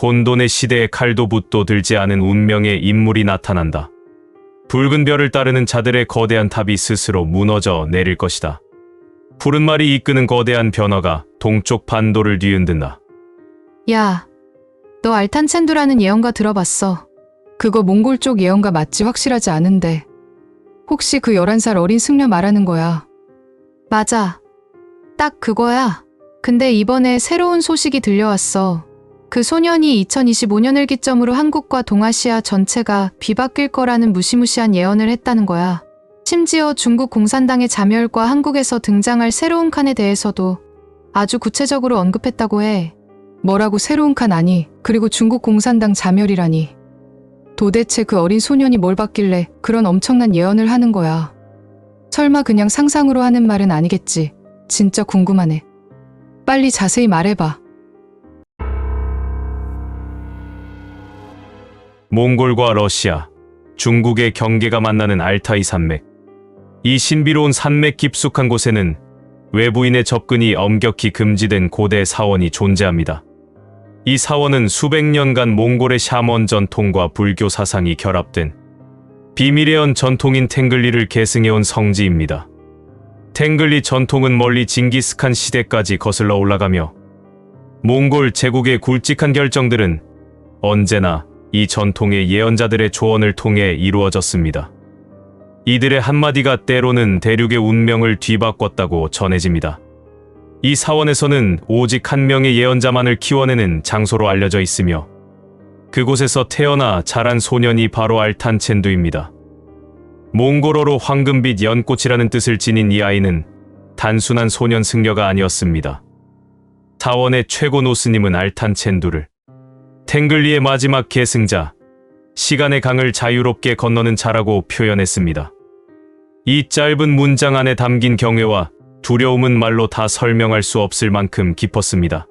혼돈의 시대에 칼도 붓도 들지 않은 운명의 인물이 나타난다. 붉은 별을 따르는 자들의 거대한 탑이 스스로 무너져 내릴 것이다. 푸른 말이 이끄는 거대한 변화가 동쪽 반도를 뒤흔든다. 야, 너 알탄첸두라는 예언가 들어봤어. 그거 몽골 쪽 예언가 맞지 확실하지 않은데. 혹시 그 11살 어린 승려 말하는 거야? 맞아. 딱 그거야. 근데 이번에 새로운 소식이 들려왔어. 그 소년이 2025년을 기점으로 한국과 동아시아 전체가 뒤바뀔 거라는 무시무시한 예언을 했다는 거야. 심지어 중국 공산당의 자멸과 한국에서 등장할 새로운 칸에 대해서도 아주 구체적으로 언급했다고 해. 뭐라고 새로운 칸 아니? 그리고 중국 공산당 자멸이라니. 도대체 그 어린 소년이 뭘 봤길래 그런 엄청난 예언을 하는 거야. 설마 그냥 상상으로 하는 말은 아니겠지. 진짜 궁금하네. 빨리 자세히 말해봐. 몽골과 러시아, 중국의 경계가 만나는 알타이 산맥. 이 신비로운 산맥 깊숙한 곳에는 외부인의 접근이 엄격히 금지된 고대 사원이 존재합니다. 이 사원은 수백 년간 몽골의 샤먼 전통과 불교 사상이 결합된 비밀의 전통인 탱글리를 계승해온 성지입니다. 탱글리 전통은 멀리 징기스칸 시대까지 거슬러 올라가며 몽골 제국의 굵직한 결정들은 언제나 이 전통의 예언자들의 조언을 통해 이루어졌습니다. 이들의 한마디가 때로는 대륙의 운명을 뒤바꿨다고 전해집니다. 이 사원에서는 오직 한 명의 예언자만을 키워내는 장소로 알려져 있으며 그곳에서 태어나 자란 소년이 바로 알탄첸두입니다. 몽골어로 황금빛 연꽃이라는 뜻을 지닌 이 아이는 단순한 소년 승려가 아니었습니다. 사원의 최고 노스님은 알탄첸두를 탱글리의 마지막 계승자, 시간의 강을 자유롭게 건너는 자라고 표현했습니다. 이 짧은 문장 안에 담긴 경외와 두려움은 말로 다 설명할 수 없을 만큼 깊었습니다.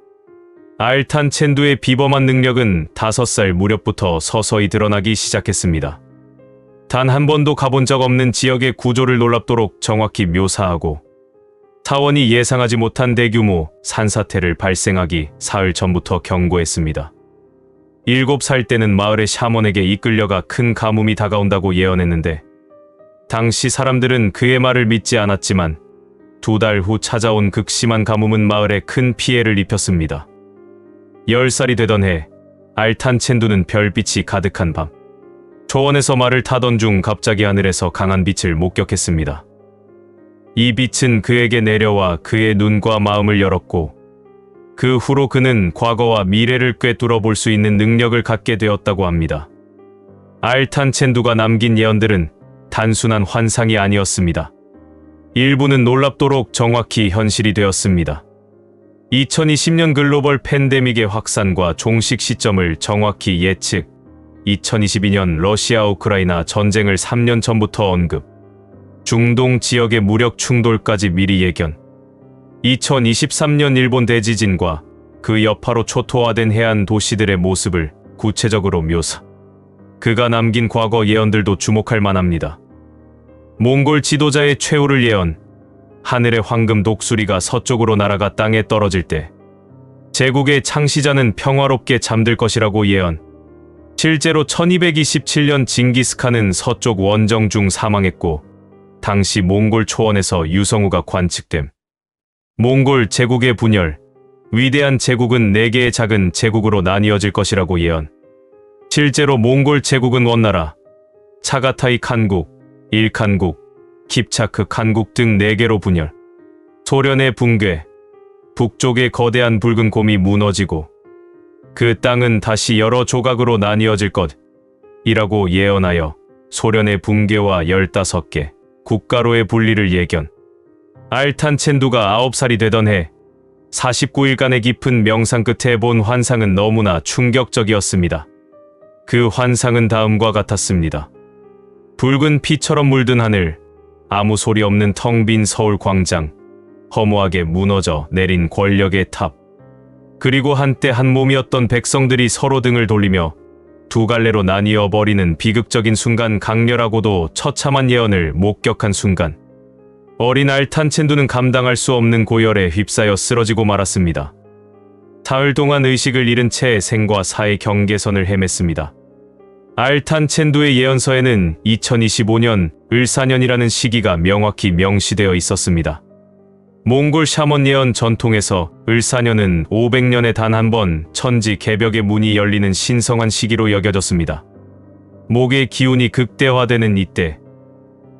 알탄첸두의 비범한 능력은 5살 무렵부터 서서히 드러나기 시작했습니다. 단 한 번도 가본 적 없는 지역의 구조를 놀랍도록 정확히 묘사하고 사원이 예상하지 못한 대규모 산사태를 발생하기 사흘 전부터 경고했습니다. 7살 때는 마을의 샤먼에게 이끌려가 큰 가뭄이 다가온다고 예언했는데 당시 사람들은 그의 말을 믿지 않았지만 2달 후 찾아온 극심한 가뭄은 마을에 큰 피해를 입혔습니다. 10살이 되던 해 알탄첸두는 별빛이 가득한 밤 초원에서 말을 타던 중 갑자기 하늘에서 강한 빛을 목격했습니다. 이 빛은 그에게 내려와 그의 눈과 마음을 열었고 그 후로 그는 과거와 미래를 꿰뚫어 볼 수 있는 능력을 갖게 되었다고 합니다. 알탄첸두가 남긴 예언들은 단순한 환상이 아니었습니다. 일부는 놀랍도록 정확히 현실이 되었습니다. 2020년 글로벌 팬데믹의 확산과 종식 시점을 정확히 예측, 2022년 러시아 우크라이나 전쟁을 3년 전부터 언급, 중동 지역의 무력 충돌까지 미리 예견, 2023년 일본 대지진과 그 여파로 초토화된 해안 도시들의 모습을 구체적으로 묘사. 그가 남긴 과거 예언들도 주목할 만합니다. 몽골 지도자의 최후를 예언, 하늘의 황금 독수리가 서쪽으로 날아가 땅에 떨어질 때 제국의 창시자는 평화롭게 잠들 것이라고 예언. 실제로 1227년 징기스칸은 서쪽 원정 중 사망했고 당시 몽골 초원에서 유성우가 관측됨. 몽골 제국의 분열, 위대한 제국은 4개의 작은 제국으로 나뉘어질 것이라고 예언. 실제로 몽골 제국은 원나라, 차가타이 칸국, 일칸국, 킵차크 칸국 등 4개로 분열. 소련의 붕괴, 북쪽의 거대한 붉은 곰이 무너지고 그 땅은 다시 여러 조각으로 나뉘어질 것이라고 예언하여 소련의 붕괴와 15개 국가로의 분리를 예견. 알탄첸두가 9살이 되던 해 49일간의 깊은 명상 끝에 본 환상은 너무나 충격적이었습니다. 그 환상은 다음과 같았습니다. 붉은 피처럼 물든 하늘, 아무 소리 없는 텅 빈 서울 광장, 허무하게 무너져 내린 권력의 탑, 그리고 한때 한 몸이었던 백성들이 서로 등을 돌리며 두 갈래로 나뉘어 버리는 비극적인 순간, 강렬하고도 처참한 예언을 목격한 순간 어린 알탄첸두는 감당할 수 없는 고열에 휩싸여 쓰러지고 말았습니다. 사흘 동안 의식을 잃은 채 생과 사의 경계선을 헤맸습니다. 알탄 첸두의 예언서에는 2025년 을사년이라는 시기가 명확히 명시되어 있었습니다. 몽골 샤먼 예언 전통에서 을사년은 500년에 단 한 번 천지 개벽의 문이 열리는 신성한 시기로 여겨졌습니다. 목의 기운이 극대화되는 이때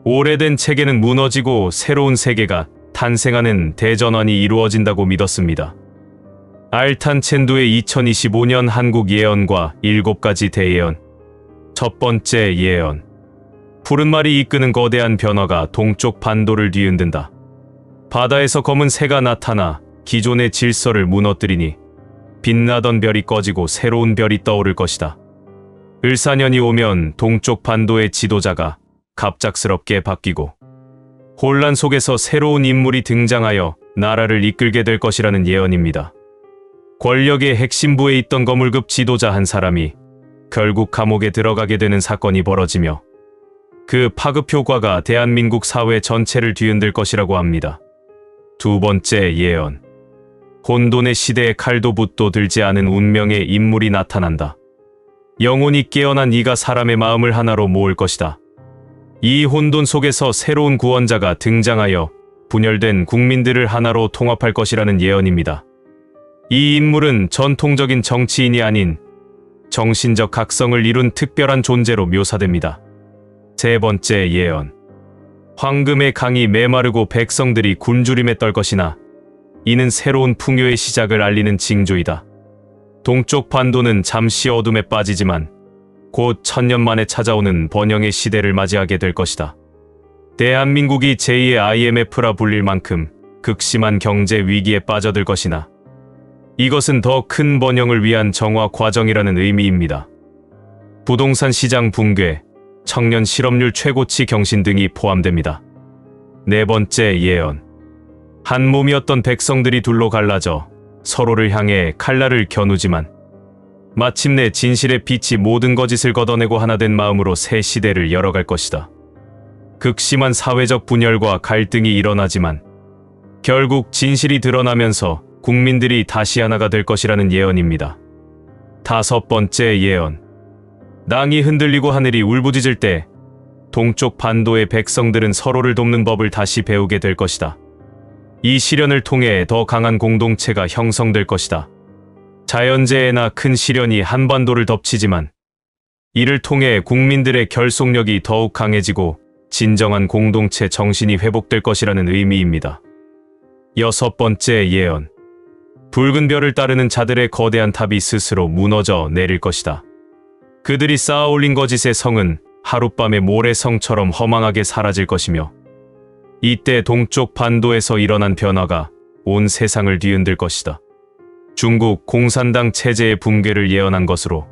오래된 체계는 무너지고 새로운 세계가 탄생하는 대전환이 이루어진다고 믿었습니다. 알탄 첸두의 2025년 한국 예언과 7가지 대예언. 첫 번째 예언. 푸른 말이 이끄는 거대한 변화가 동쪽 반도를 뒤흔든다. 바다에서 검은 새가 나타나 기존의 질서를 무너뜨리니 빛나던 별이 꺼지고 새로운 별이 떠오를 것이다. 을사년이 오면 동쪽 반도의 지도자가 갑작스럽게 바뀌고 혼란 속에서 새로운 인물이 등장하여 나라를 이끌게 될 것이라는 예언입니다. 권력의 핵심부에 있던 거물급 지도자 한 사람이 결국 감옥에 들어가게 되는 사건이 벌어지며 그 파급 효과가 대한민국 사회 전체를 뒤흔들 것이라고 합니다. 두 번째 예언. 혼돈의 시대에 칼도 붓도 들지 않은 운명의 인물이 나타난다. 영혼이 깨어난 이가 사람의 마음을 하나로 모을 것이다. 이 혼돈 속에서 새로운 구원자가 등장하여 분열된 국민들을 하나로 통합할 것이라는 예언입니다. 이 인물은 전통적인 정치인이 아닌 정신적 각성을 이룬 특별한 존재로 묘사됩니다. 세 번째 예언. 황금의 강이 메마르고 백성들이 굶주림에 떨 것이나 이는 새로운 풍요의 시작을 알리는 징조이다. 동쪽 반도는 잠시 어둠에 빠지지만 곧 1000년 만에 찾아오는 번영의 시대를 맞이하게 될 것이다. 대한민국이 제2의 IMF라 불릴 만큼 극심한 경제 위기에 빠져들 것이나 이것은 더 큰 번영을 위한 정화 과정이라는 의미입니다. 부동산 시장 붕괴, 청년 실업률 최고치 경신 등이 포함됩니다. 네 번째 예언. 한 몸이었던 백성들이 둘로 갈라져 서로를 향해 칼날을 겨누지만 마침내 진실의 빛이 모든 거짓을 걷어내고 하나 된 마음으로 새 시대를 열어갈 것이다. 극심한 사회적 분열과 갈등이 일어나지만 결국 진실이 드러나면서 국민들이 다시 하나가 될 것이라는 예언입니다. 다섯 번째 예언. 땅이 흔들리고 하늘이 울부짖을 때 동쪽 반도의 백성들은 서로를 돕는 법을 다시 배우게 될 것이다. 이 시련을 통해 더 강한 공동체가 형성될 것이다. 자연재해나 큰 시련이 한반도를 덮치지만 이를 통해 국민들의 결속력이 더욱 강해지고 진정한 공동체 정신이 회복될 것이라는 의미입니다. 여섯 번째 예언. 붉은 별을 따르는 자들의 거대한 탑이 스스로 무너져 내릴 것이다. 그들이 쌓아 올린 거짓의 성은 하룻밤의 모래성처럼 허망하게 사라질 것이며 이때 동쪽 반도에서 일어난 변화가 온 세상을 뒤흔들 것이다. 중국 공산당 체제의 붕괴를 예언한 것으로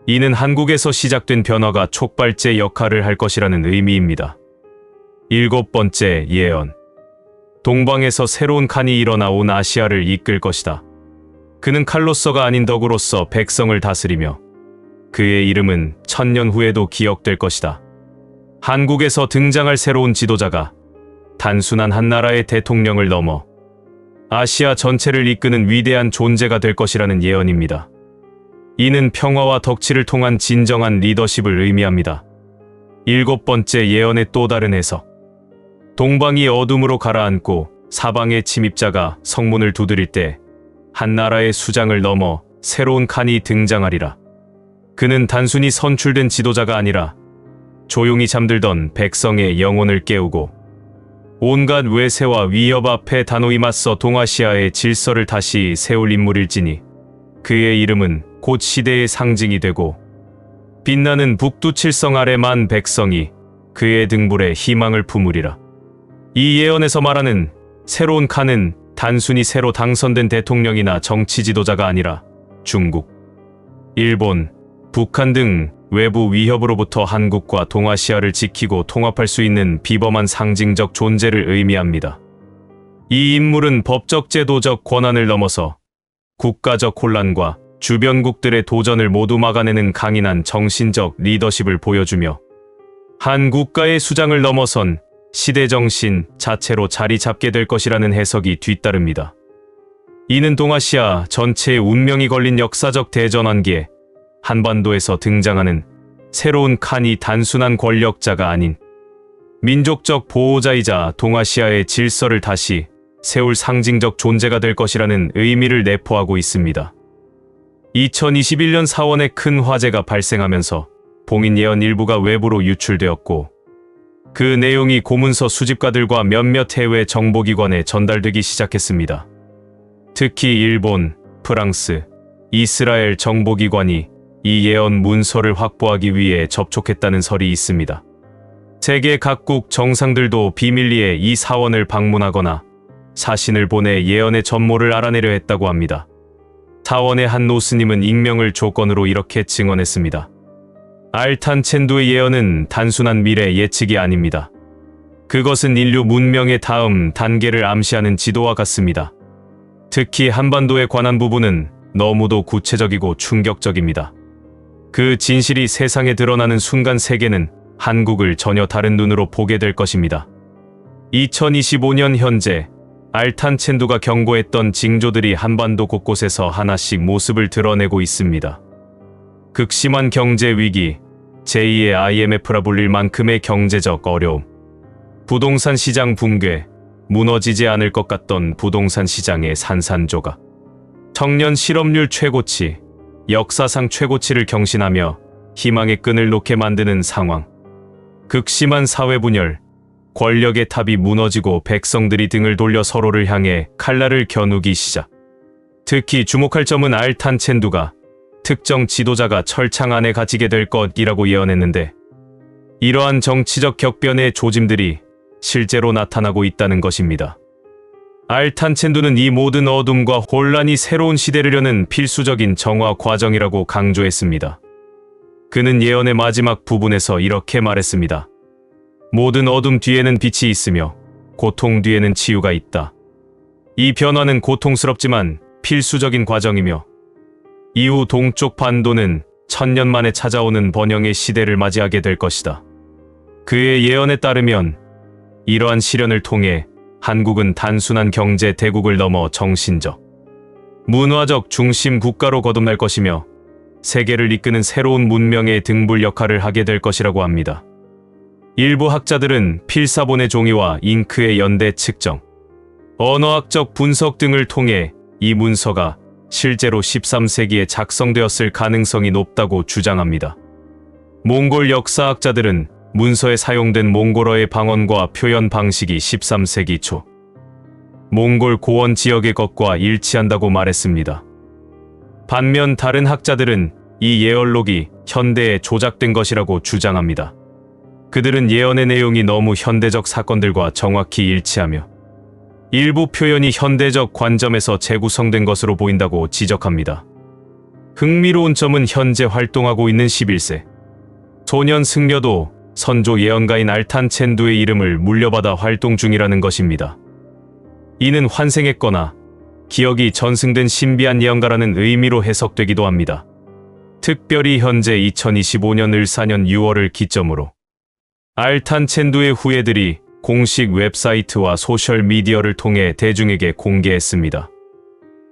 이는 한국에서 시작된 변화가 촉발제 역할을 할 것이라는 의미입니다. 일곱 번째 예언. 동방에서 새로운 칸이 일어나 온 아시아를 이끌 것이다. 그는 칼로서가 아닌 덕으로서 백성을 다스리며 그의 이름은 1000년 후에도 기억될 것이다. 한국에서 등장할 새로운 지도자가 단순한 한 나라의 대통령을 넘어 아시아 전체를 이끄는 위대한 존재가 될 것이라는 예언입니다. 이는 평화와 덕치를 통한 진정한 리더십을 의미합니다. 일곱 번째 예언의 또 다른 해석. 동방이 어둠으로 가라앉고 사방의 침입자가 성문을 두드릴 때 한 나라의 수장을 넘어 새로운 칸이 등장하리라. 그는 단순히 선출된 지도자가 아니라 조용히 잠들던 백성의 영혼을 깨우고 온갖 외세와 위협 앞에 단호히 맞서 동아시아의 질서를 다시 세울 인물일지니 그의 이름은 곧 시대의 상징이 되고 빛나는 북두칠성 아래 만 백성이 그의 등불에 희망을 품으리라. 이 예언에서 말하는 새로운 칸은 단순히 새로 당선된 대통령이나 정치 지도자가 아니라 중국, 일본, 북한 등 외부 위협으로부터 한국과 동아시아를 지키고 통합할 수 있는 비범한 상징적 존재를 의미합니다. 이 인물은 법적 제도적 권한을 넘어서 국가적 혼란과 주변국들의 도전을 모두 막아내는 강인한 정신적 리더십을 보여주며 한 국가의 수장을 넘어선 시대 정신 자체로 자리 잡게 될 것이라는 해석이 뒤따릅니다. 이는 동아시아 전체의 운명이 걸린 역사적 대전환기에 한반도에서 등장하는 새로운 칸이 단순한 권력자가 아닌 민족적 보호자이자 동아시아의 질서를 다시 세울 상징적 존재가 될 것이라는 의미를 내포하고 있습니다. 2021년 4월에 큰 화재가 발생하면서 봉인 예언 일부가 외부로 유출되었고 그 내용이 고문서 수집가들과 몇몇 해외 정보기관에 전달되기 시작했습니다. 특히 일본, 프랑스, 이스라엘 정보기관이 이 예언 문서를 확보하기 위해 접촉했다는 설이 있습니다. 세계 각국 정상들도 비밀리에 이 사원을 방문하거나 사신을 보내 예언의 전모를 알아내려 했다고 합니다. 사원의 한 노스님은 익명을 조건으로 이렇게 증언했습니다. 알탄 첸두의 예언은 단순한 미래 예측이 아닙니다. 그것은 인류 문명의 다음 단계를 암시하는 지도와 같습니다. 특히 한반도에 관한 부분은 너무도 구체적이고 충격적입니다. 그 진실이 세상에 드러나는 순간 세계는 한국을 전혀 다른 눈으로 보게 될 것입니다. 2025년 현재 알탄 첸두가 경고했던 징조들이 한반도 곳곳에서 하나씩 모습을 드러내고 있습니다. 극심한 경제 위기, 제2의 IMF라 불릴 만큼의 경제적 어려움, 부동산 시장 붕괴, 무너지지 않을 것 같던 부동산 시장의 산산조각, 청년 실업률 최고치, 역사상 최고치를 경신하며 희망의 끈을 놓게 만드는 상황, 극심한 사회분열, 권력의 탑이 무너지고 백성들이 등을 돌려 서로를 향해 칼날을 겨누기 시작. 특히 주목할 점은 알탄 첸두가 특정 지도자가 철창 안에 갇히게 될 것이라고 예언했는데 이러한 정치적 격변의 조짐들이 실제로 나타나고 있다는 것입니다. 알탄 첸두는 이 모든 어둠과 혼란이 새로운 시대를 여는 필수적인 정화 과정이라고 강조했습니다. 그는 예언의 마지막 부분에서 이렇게 말했습니다. 모든 어둠 뒤에는 빛이 있으며 고통 뒤에는 치유가 있다. 이 변화는 고통스럽지만 필수적인 과정이며 이후 동쪽 반도는 1000년 만에 찾아오는 번영의 시대를 맞이하게 될 것이다. 그의 예언에 따르면 이러한 시련을 통해 한국은 단순한 경제 대국을 넘어 정신적, 문화적 중심 국가로 거듭날 것이며 세계를 이끄는 새로운 문명의 등불 역할을 하게 될 것이라고 합니다. 일부 학자들은 필사본의 종이와 잉크의 연대 측정, 언어학적 분석 등을 통해 이 문서가 실제로 13세기에 작성되었을 가능성이 높다고 주장합니다. 몽골 역사학자들은 문서에 사용된 몽골어의 방언과 표현 방식이 13세기 초 몽골 고원 지역의 것과 일치한다고 말했습니다. 반면 다른 학자들은 이 예언록이 현대에 조작된 것이라고 주장합니다. 그들은 예언의 내용이 너무 현대적 사건들과 정확히 일치하며 일부 표현이 현대적 관점에서 재구성된 것으로 보인다고 지적합니다. 흥미로운 점은 현재 활동하고 있는 11세 소년 승려도 선조 예언가인 알탄 첸두의 이름을 물려받아 활동 중이라는 것입니다. 이는 환생했거나 기억이 전승된 신비한 예언가라는 의미로 해석되기도 합니다. 특별히 현재 2025년 을사년 6월을 기점으로 알탄 첸두의 후예들이 공식 웹사이트와 소셜미디어를 통해 대중에게 공개했습니다.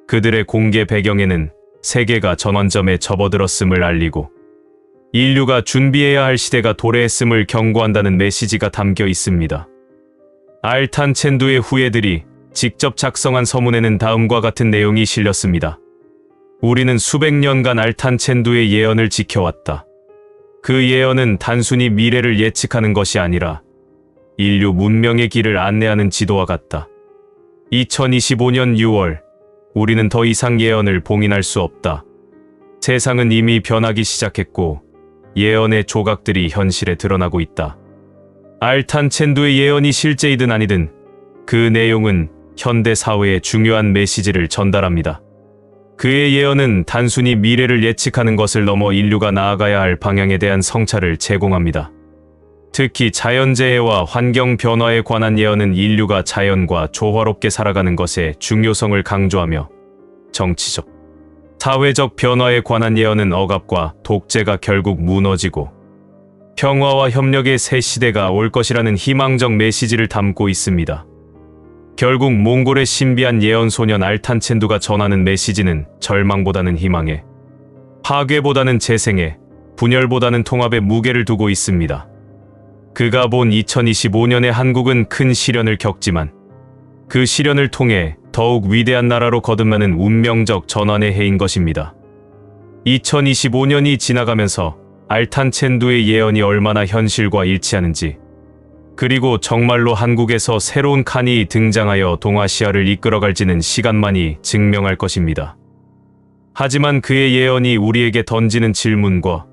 그들의 공개 배경에는 세계가 전환점에 접어들었음을 알리고 인류가 준비해야 할 시대가 도래했음을 경고한다는 메시지가 담겨 있습니다. 알탄 첸두의 후예들이 직접 작성한 서문에는 다음과 같은 내용이 실렸습니다. 우리는 수백 년간 알탄 첸두의 예언을 지켜왔다. 그 예언은 단순히 미래를 예측하는 것이 아니라 인류 문명의 길을 안내하는 지도와 같다. 2025년 6월, 우리는 더 이상 예언을 봉인할 수 없다. 세상은 이미 변하기 시작했고 예언의 조각들이 현실에 드러나고 있다. 알탄 첸두의 예언이 실제이든 아니든 그 내용은 현대 사회에 중요한 메시지를 전달합니다. 그의 예언은 단순히 미래를 예측하는 것을 넘어 인류가 나아가야 할 방향에 대한 성찰을 제공합니다. 특히 자연재해와 환경 변화에 관한 예언은 인류가 자연과 조화롭게 살아가는 것의 중요성을 강조하며 정치적, 사회적 변화에 관한 예언은 억압과 독재가 결국 무너지고 평화와 협력의 새 시대가 올 것이라는 희망적 메시지를 담고 있습니다. 결국 몽골의 신비한 예언 소년 알탄첸두가 전하는 메시지는 절망보다는 희망에, 파괴보다는 재생에, 분열보다는 통합에 무게를 두고 있습니다. 그가 본 2025년의 한국은 큰 시련을 겪지만 그 시련을 통해 더욱 위대한 나라로 거듭나는 운명적 전환의 해인 것입니다. 2025년이 지나가면서 알탄첸두의 예언이 얼마나 현실과 일치하는지, 그리고 정말로 한국에서 새로운 칸이 등장하여 동아시아를 이끌어갈지는 시간만이 증명할 것입니다. 하지만 그의 예언이 우리에게 던지는 질문과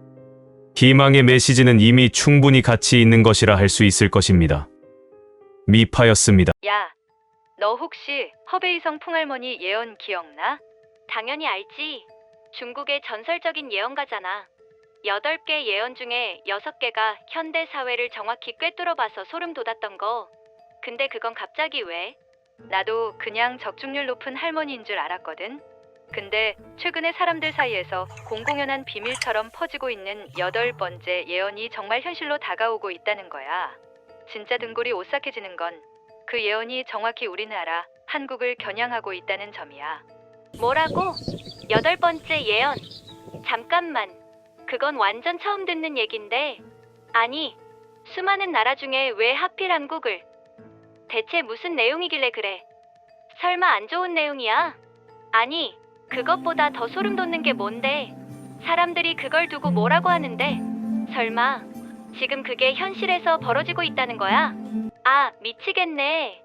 희망의 메시지는 이미 충분히 가치 있는 것이라 할 수 있을 것입니다. 미파였습니다. 야, 너 혹시 허베이성 풍할머니 예언 기억나? 당연히 알지. 중국의 전설적인 예언가잖아. 8개 예언 중에 6개가 현대 사회를 정확히 꿰뚫어봐서 소름 돋았던 거. 근데 그건 갑자기 왜? 나도 그냥 적중률 높은 할머니인 줄 알았거든. 근데 최근에 사람들 사이에서 공공연한 비밀처럼 퍼지고 있는 8번째 예언이 정말 현실로 다가오고 있다는 거야. 진짜 등골이 오싹해지는 건 그 예언이 정확히 우리나라, 한국을 겨냥하고 있다는 점이야. 뭐라고? 8번째 예언. 잠깐만. 그건 완전 처음 듣는 얘긴데. 아니, 수많은 나라 중에 왜 하필 한국을? 대체 무슨 내용이길래 그래? 설마 안 좋은 내용이야? 아니, 그것보다 더 소름 돋는 게 뭔데? 사람들이 그걸 두고 뭐라고 하는데? 설마 지금 그게 현실에서 벌어지고 있다는 거야? 아, 미치겠네.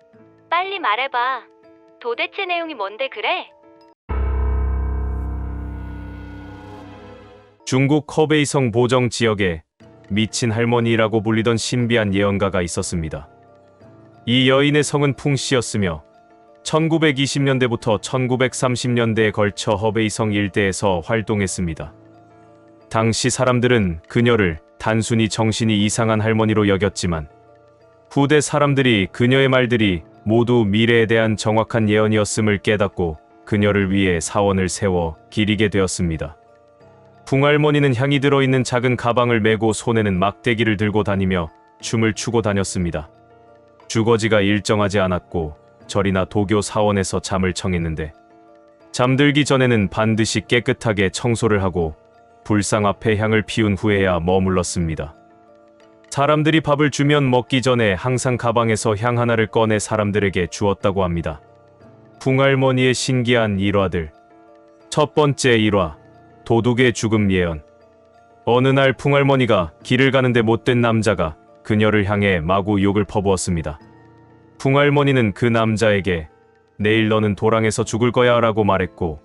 빨리 말해봐. 도대체 내용이 뭔데 그래? 중국 허베이성 보정 지역에 미친 할머니라고 불리던 신비한 예언가가 있었습니다. 이 여인의 성은 풍씨였으며 1920년대부터 1930년대에 걸쳐 허베이성 일대에서 활동했습니다. 당시 사람들은 그녀를 단순히 정신이 이상한 할머니로 여겼지만 후대 사람들이 그녀의 말들이 모두 미래에 대한 정확한 예언이었음을 깨닫고 그녀를 위해 사원을 세워 기리게 되었습니다. 풍할머니는 향이 들어있는 작은 가방을 메고 손에는 막대기를 들고 다니며 춤을 추고 다녔습니다. 주거지가 일정하지 않았고 절이나 도교 사원에서 잠을 청했는데 잠들기 전에는 반드시 깨끗하게 청소를 하고 불상 앞에 향을 피운 후에야 머물렀습니다. 사람들이 밥을 주면 먹기 전에 항상 가방에서 향 하나를 꺼내 사람들에게 주었다고 합니다. 풍할머니의 신기한 일화들. 첫 번째 일화, 도둑의 죽음 예언. 어느 날 풍할머니가 길을 가는데 못된 남자가 그녀를 향해 마구 욕을 퍼부었습니다. 풍할머니는 그 남자에게 내일 너는 도랑에서 죽을 거야 라고 말했고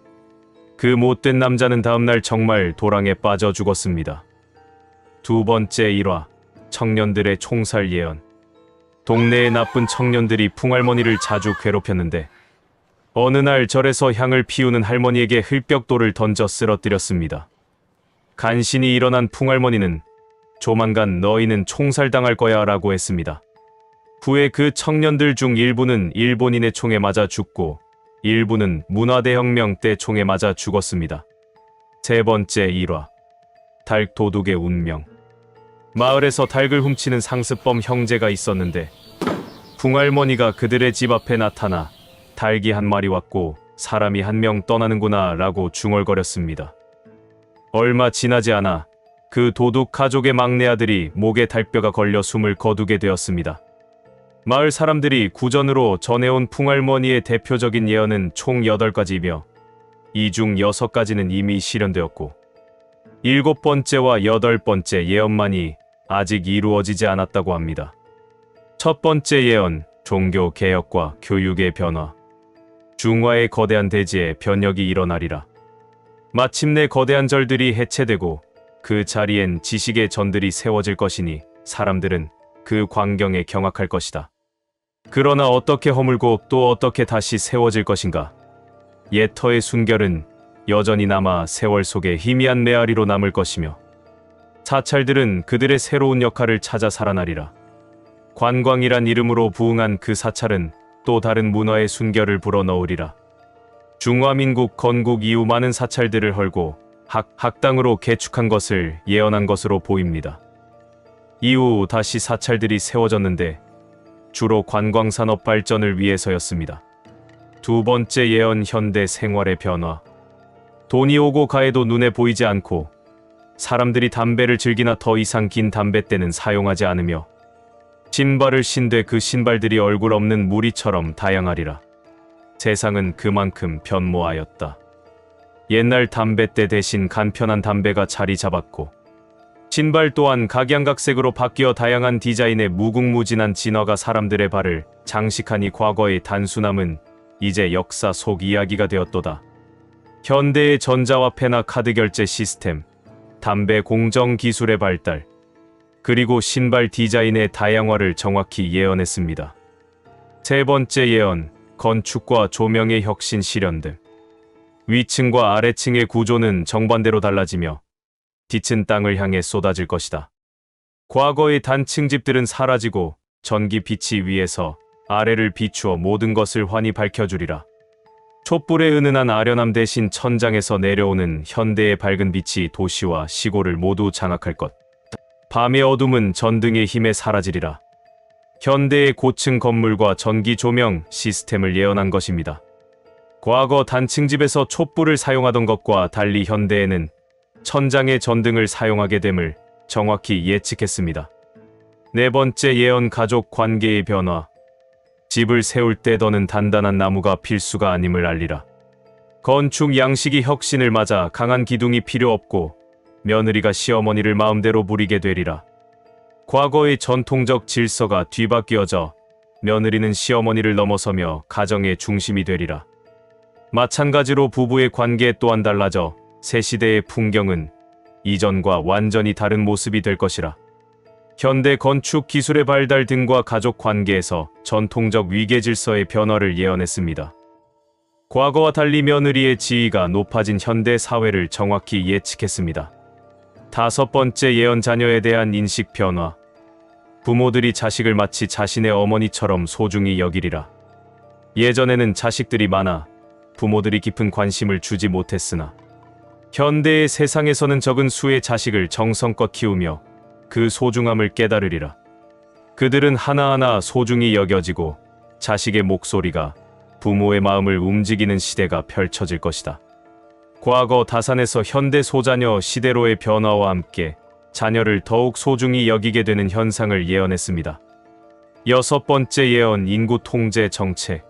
그 못된 남자는 다음날 정말 도랑에 빠져 죽었습니다. 두 번째 일화, 청년들의 총살 예언. 동네의 나쁜 청년들이 풍할머니를 자주 괴롭혔는데 어느 날 절에서 향을 피우는 할머니에게 흙벽돌을 던져 쓰러뜨렸습니다. 간신히 일어난 풍할머니는 조만간 너희는 총살당할 거야 라고 했습니다. 후에 그 청년들 중 일부는 일본인의 총에 맞아 죽고 일부는 문화대혁명 때 총에 맞아 죽었습니다. 세 번째 일화, 닭 도둑의 운명. 마을에서 닭을 훔치는 상습범 형제가 있었는데 풍할머니가 그들의 집 앞에 나타나 닭이 한 마리 왔고 사람이 한 명 떠나는구나 라고 중얼거렸습니다. 얼마 지나지 않아 그 도둑 가족의 막내 아들이 목에 닭뼈가 걸려 숨을 거두게 되었습니다. 마을 사람들이 구전으로 전해온 풍할머니의 대표적인 예언은 총 8가지이며 이 중 6가지는 이미 실현되었고 7번째와 8번째 예언만이 아직 이루어지지 않았다고 합니다. 첫 번째 예언, 종교 개혁과 교육의 변화. 중화의 거대한 대지에 변혁이 일어나리라. 마침내 거대한 절들이 해체되고 그 자리엔 지식의 전들이 세워질 것이니 사람들은 그 광경에 경악할 것이다. 그러나 어떻게 허물고 또 어떻게 다시 세워질 것인가? 옛터의 순결은 여전히 남아 세월 속에 희미한 메아리로 남을 것이며 사찰들은 그들의 새로운 역할을 찾아 살아나리라. 관광이란 이름으로 부흥한 그 사찰은 또 다른 문화의 순결을 불어넣으리라. 중화민국 건국 이후 많은 사찰들을 헐고 학당으로 개축한 것을 예언한 것으로 보입니다. 이후 다시 사찰들이 세워졌는데 주로 관광산업 발전을 위해서였습니다. 두 번째 예언, 현대 생활의 변화. 돈이 오고 가해도 눈에 보이지 않고 사람들이 담배를 즐기나 더 이상 긴 담뱃대는 사용하지 않으며 신발을 신되 그 신발들이 얼굴 없는 무리처럼 다양하리라. 세상은 그만큼 변모하였다. 옛날 담뱃대 대신 간편한 담배가 자리 잡았고 신발 또한 각양각색으로 바뀌어 다양한 디자인의 무궁무진한 진화가 사람들의 발을 장식하니 과거의 단순함은 이제 역사 속 이야기가 되었도다. 현대의 전자화폐나 카드 결제 시스템, 담배 공정 기술의 발달, 그리고 신발 디자인의 다양화를 정확히 예언했습니다. 세 번째 예언, 건축과 조명의 혁신 실현됨. 위층과 아래층의 구조는 정반대로 달라지며 빛은 땅을 향해 쏟아질 것이다. 과거의 단층 집들은 사라지고 전기 빛이 위에서 아래를 비추어 모든 것을 환히 밝혀주리라. 촛불의 은은한 아련함 대신 천장에서 내려오는 현대의 밝은 빛이 도시와 시골을 모두 장악할 것. 밤의 어둠은 전등의 힘에 사라지리라. 현대의 고층 건물과 전기 조명 시스템을 예언한 것입니다. 과거 단층집에서 촛불을 사용하던 것과 달리 현대에는 천장의 전등을 사용하게 됨을 정확히 예측했습니다. 네 번째 예언, 가족 관계의 변화. 집을 세울 때 더는 단단한 나무가 필수가 아님을 알리라. 건축 양식이 혁신을 맞아 강한 기둥이 필요 없고 며느리가 시어머니를 마음대로 부리게 되리라. 과거의 전통적 질서가 뒤바뀌어져 며느리는 시어머니를 넘어서며 가정의 중심이 되리라. 마찬가지로 부부의 관계 또한 달라져 새 시대의 풍경은 이전과 완전히 다른 모습이 될 것이라. 현대 건축 기술의 발달 등과 가족 관계에서 전통적 위계 질서의 변화를 예언했습니다. 과거와 달리 며느리의 지위가 높아진 현대 사회를 정확히 예측했습니다. 다섯 번째 예언, 자녀에 대한 인식 변화. 부모들이 자식을 마치 자신의 어머니처럼 소중히 여기리라. 예전에는 자식들이 많아 부모들이 깊은 관심을 주지 못했으나 현대의 세상에서는 적은 수의 자식을 정성껏 키우며 그 소중함을 깨달으리라. 그들은 하나하나 소중히 여겨지고 자식의 목소리가 부모의 마음을 움직이는 시대가 펼쳐질 것이다. 과거 다산에서 현대 소자녀 시대로의 변화와 함께 자녀를 더욱 소중히 여기게 되는 현상을 예언했습니다. 여섯 번째 예언, 인구 통제 정책.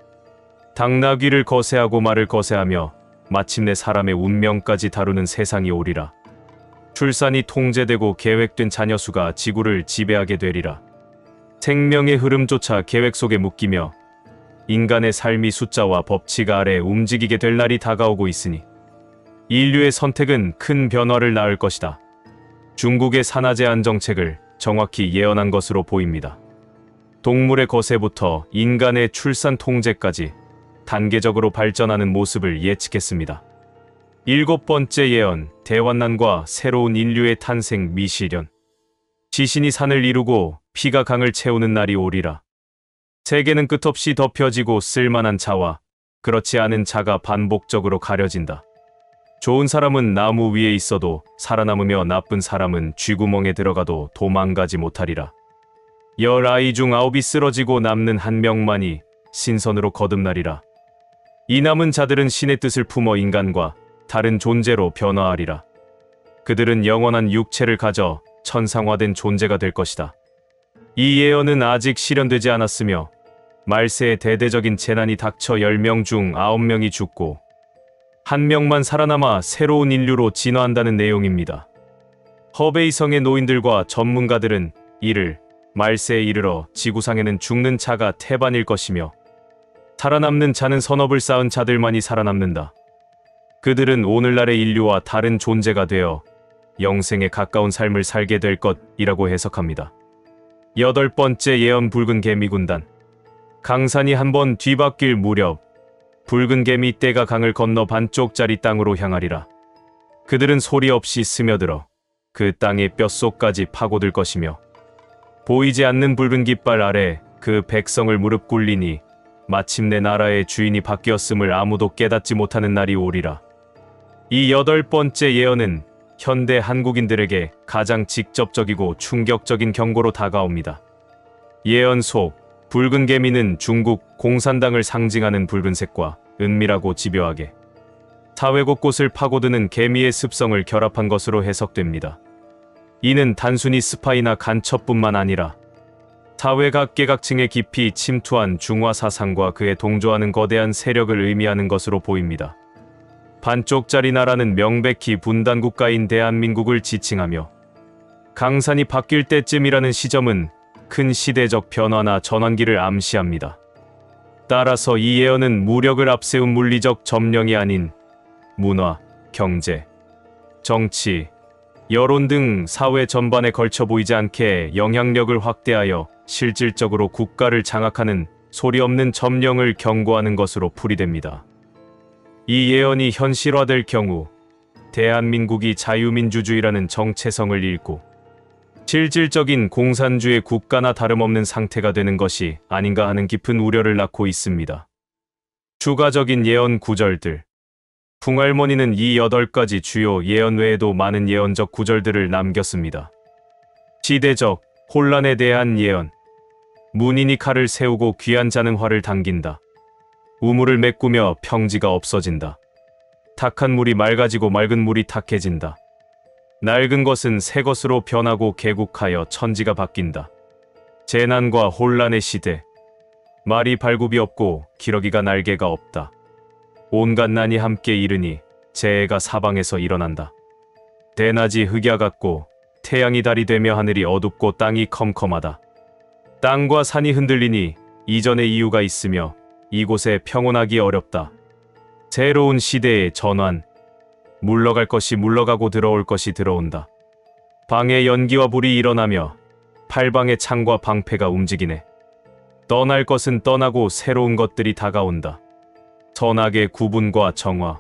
당나귀를 거세하고 말을 거세하며 마침내 사람의 운명까지 다루는 세상이 오리라. 출산이 통제되고 계획된 자녀 수가 지구를 지배하게 되리라. 생명의 흐름조차 계획 속에 묶이며 인간의 삶이 숫자와 법칙 아래 움직이게 될 날이 다가오고 있으니 인류의 선택은 큰 변화를 낳을 것이다. 중국의 산화 제한 정책을 정확히 예언한 것으로 보입니다. 동물의 거세부터 인간의 출산 통제까지 단계적으로 발전하는 모습을 예측했습니다. 일곱 번째 예언, 대환난과 새로운 인류의 탄생 미시련. 지신이 산을 이루고 피가 강을 채우는 날이 오리라. 세계는 끝없이 덮여지고 쓸만한 자와 그렇지 않은 자가 반복적으로 가려진다. 좋은 사람은 나무 위에 있어도 살아남으며 나쁜 사람은 쥐구멍에 들어가도 도망가지 못하리라. 10아이 중 9이 쓰러지고 남는 한 명만이 신선으로 거듭나리라. 이 남은 자들은 신의 뜻을 품어 인간과 다른 존재로 변화하리라. 그들은 영원한 육체를 가져 천상화된 존재가 될 것이다. 이 예언은 아직 실현되지 않았으며 말세에 대대적인 재난이 닥쳐 10명 중 9명이 죽고 1명만 살아남아 새로운 인류로 진화한다는 내용입니다. 허베이성의 노인들과 전문가들은 이를 말세에 이르러 지구상에는 죽는 자가 태반일 것이며 살아남는 자는 선업을 쌓은 자들만이 살아남는다. 그들은 오늘날의 인류와 다른 존재가 되어 영생에 가까운 삶을 살게 될 것이라고 해석합니다. 여덟 번째 예언, 붉은 개미 군단. 강산이 한번 뒤바뀔 무렵 붉은 개미 떼가 강을 건너 반쪽짜리 땅으로 향하리라. 그들은 소리 없이 스며들어 그 땅의 뼛속까지 파고들 것이며 보이지 않는 붉은 깃발 아래 그 백성을 무릎 꿇리니 마침내 나라의 주인이 바뀌었음을 아무도 깨닫지 못하는 날이 오리라. 이 여덟 번째 예언은 현대 한국인들에게 가장 직접적이고 충격적인 경고로 다가옵니다. 예언 속 붉은 개미는 중국 공산당을 상징하는 붉은색과 은밀하고 집요하게 사회 곳곳을 파고드는 개미의 습성을 결합한 것으로 해석됩니다. 이는 단순히 스파이나 간첩뿐만 아니라 사회 각계각층에 깊이 침투한 중화 사상과 그에 동조하는 거대한 세력을 의미하는 것으로 보입니다. 반쪽짜리 나라는 명백히 분단 국가인 대한민국을 지칭하며 강산이 바뀔 때쯤이라는 시점은 큰 시대적 변화나 전환기를 암시합니다. 따라서 이 예언은 무력을 앞세운 물리적 점령이 아닌 문화, 경제, 정치, 여론 등 사회 전반에 걸쳐 보이지 않게 영향력을 확대하여 실질적으로 국가를 장악하는 소리 없는 점령을 경고하는 것으로 풀이됩니다. 이 예언이 현실화될 경우 대한민국이 자유민주주의라는 정체성을 잃고 실질적인 공산주의 국가나 다름없는 상태가 되는 것이 아닌가 하는 깊은 우려를 낳고 있습니다. 추가적인 예언 구절들. 풍할머니는 이 8가지 주요 예언 외에도 많은 예언적 구절들을 남겼습니다. 시대적 혼란에 대한 예언. 문인이 칼을 세우고 귀한 자는 활을 당긴다. 우물을 메꾸며 평지가 없어진다. 탁한 물이 맑아지고 맑은 물이 탁해진다. 낡은 것은 새 것으로 변하고 개국하여 천지가 바뀐다. 재난과 혼란의 시대. 말이 발굽이 없고 기러기가 날개가 없다. 온갖 난이 함께 이르니 재해가 사방에서 일어난다. 대낮이 흑야 같고 태양이 달이 되며 하늘이 어둡고 땅이 컴컴하다. 땅과 산이 흔들리니 이전의 이유가 있으며 이곳에 평온하기 어렵다. 새로운 시대의 전환. 물러갈 것이 물러가고 들어올 것이 들어온다. 방에 연기와 불이 일어나며 팔방의 창과 방패가 움직이네. 떠날 것은 떠나고 새로운 것들이 다가온다. 선악의 구분과 정화.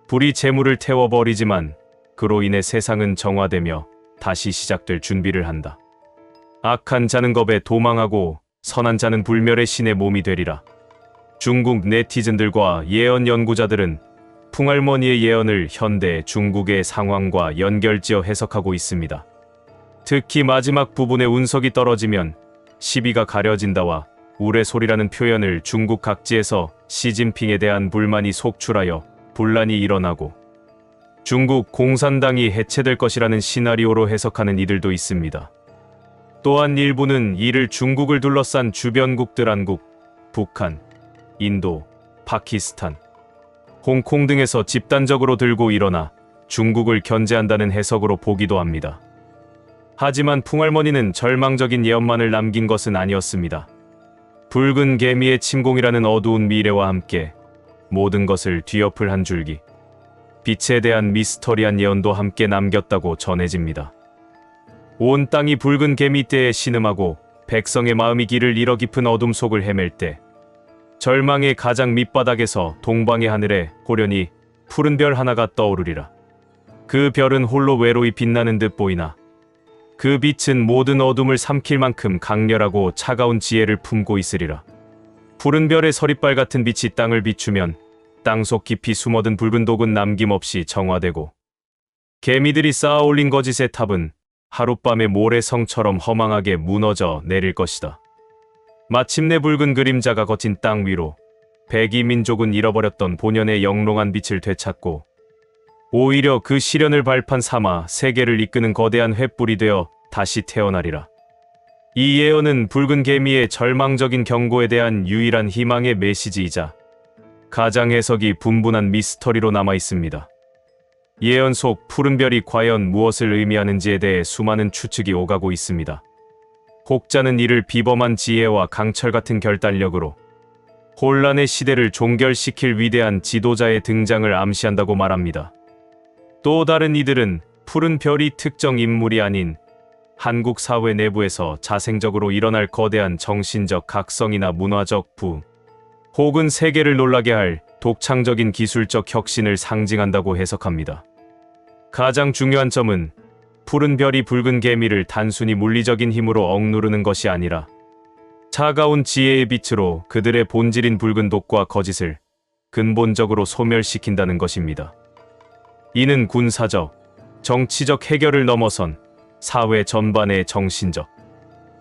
불이 재물을 태워버리지만 그로 인해 세상은 정화되며 다시 시작될 준비를 한다. 악한 자는 겁에 도망하고 선한 자는 불멸의 신의 몸이 되리라. 중국 네티즌들과 예언 연구자들은 풍할머니의 예언을 현대 중국의 상황과 연결지어 해석하고 있습니다. 특히 마지막 부분에 운석이 떨어지면 시비가 가려진다와 우레소리라는 표현을 중국 각지에서 시진핑에 대한 불만이 속출하여 분란이 일어나고 중국 공산당이 해체될 것이라는 시나리오로 해석하는 이들도 있습니다. 또한 일부는 이를 중국을 둘러싼 주변국들 한국, 북한, 인도, 파키스탄, 홍콩 등에서 집단적으로 들고 일어나 중국을 견제한다는 해석으로 보기도 합니다. 하지만 풍할머니는 절망적인 예언만을 남긴 것은 아니었습니다. 붉은 개미의 침공이라는 어두운 미래와 함께 모든 것을 뒤엎을 한 줄기, 빛에 대한 미스터리한 예언도 함께 남겼다고 전해집니다. 온 땅이 붉은 개미 떼에 신음하고 백성의 마음이 길을 잃어 깊은 어둠 속을 헤맬 때 절망의 가장 밑바닥에서 동방의 하늘에 호련히 푸른 별 하나가 떠오르리라. 그 별은 홀로 외로이 빛나는 듯 보이나 그 빛은 모든 어둠을 삼킬 만큼 강렬하고 차가운 지혜를 품고 있으리라. 푸른 별의 서리빨 같은 빛이 땅을 비추면 땅속 깊이 숨어든 붉은 독은 남김없이 정화되고 개미들이 쌓아 올린 거짓의 탑은 하룻밤의 모래성처럼 허망하게 무너져 내릴 것이다. 마침내 붉은 그림자가 거친 땅 위로 백이 민족은 잃어버렸던 본연의 영롱한 빛을 되찾고 오히려 그 시련을 발판 삼아 세계를 이끄는 거대한 횃불이 되어 다시 태어나리라. 이 예언은 붉은 개미의 절망적인 경고에 대한 유일한 희망의 메시지이자 가장 해석이 분분한 미스터리로 남아 있습니다. 예언 속 푸른 별이 과연 무엇을 의미하는지에 대해 수많은 추측이 오가고 있습니다. 혹자는 이를 비범한 지혜와 강철 같은 결단력으로 혼란의 시대를 종결시킬 위대한 지도자의 등장을 암시한다고 말합니다. 또 다른 이들은 푸른 별이 특정 인물이 아닌 한국 사회 내부에서 자생적으로 일어날 거대한 정신적 각성이나 문화적 부, 혹은 세계를 놀라게 할 독창적인 기술적 혁신을 상징한다고 해석합니다. 가장 중요한 점은 푸른 별이 붉은 개미를 단순히 물리적인 힘으로 억누르는 것이 아니라 차가운 지혜의 빛으로 그들의 본질인 붉은 독과 거짓을 근본적으로 소멸시킨다는 것입니다. 이는 군사적, 정치적 해결을 넘어선 사회 전반의 정신적,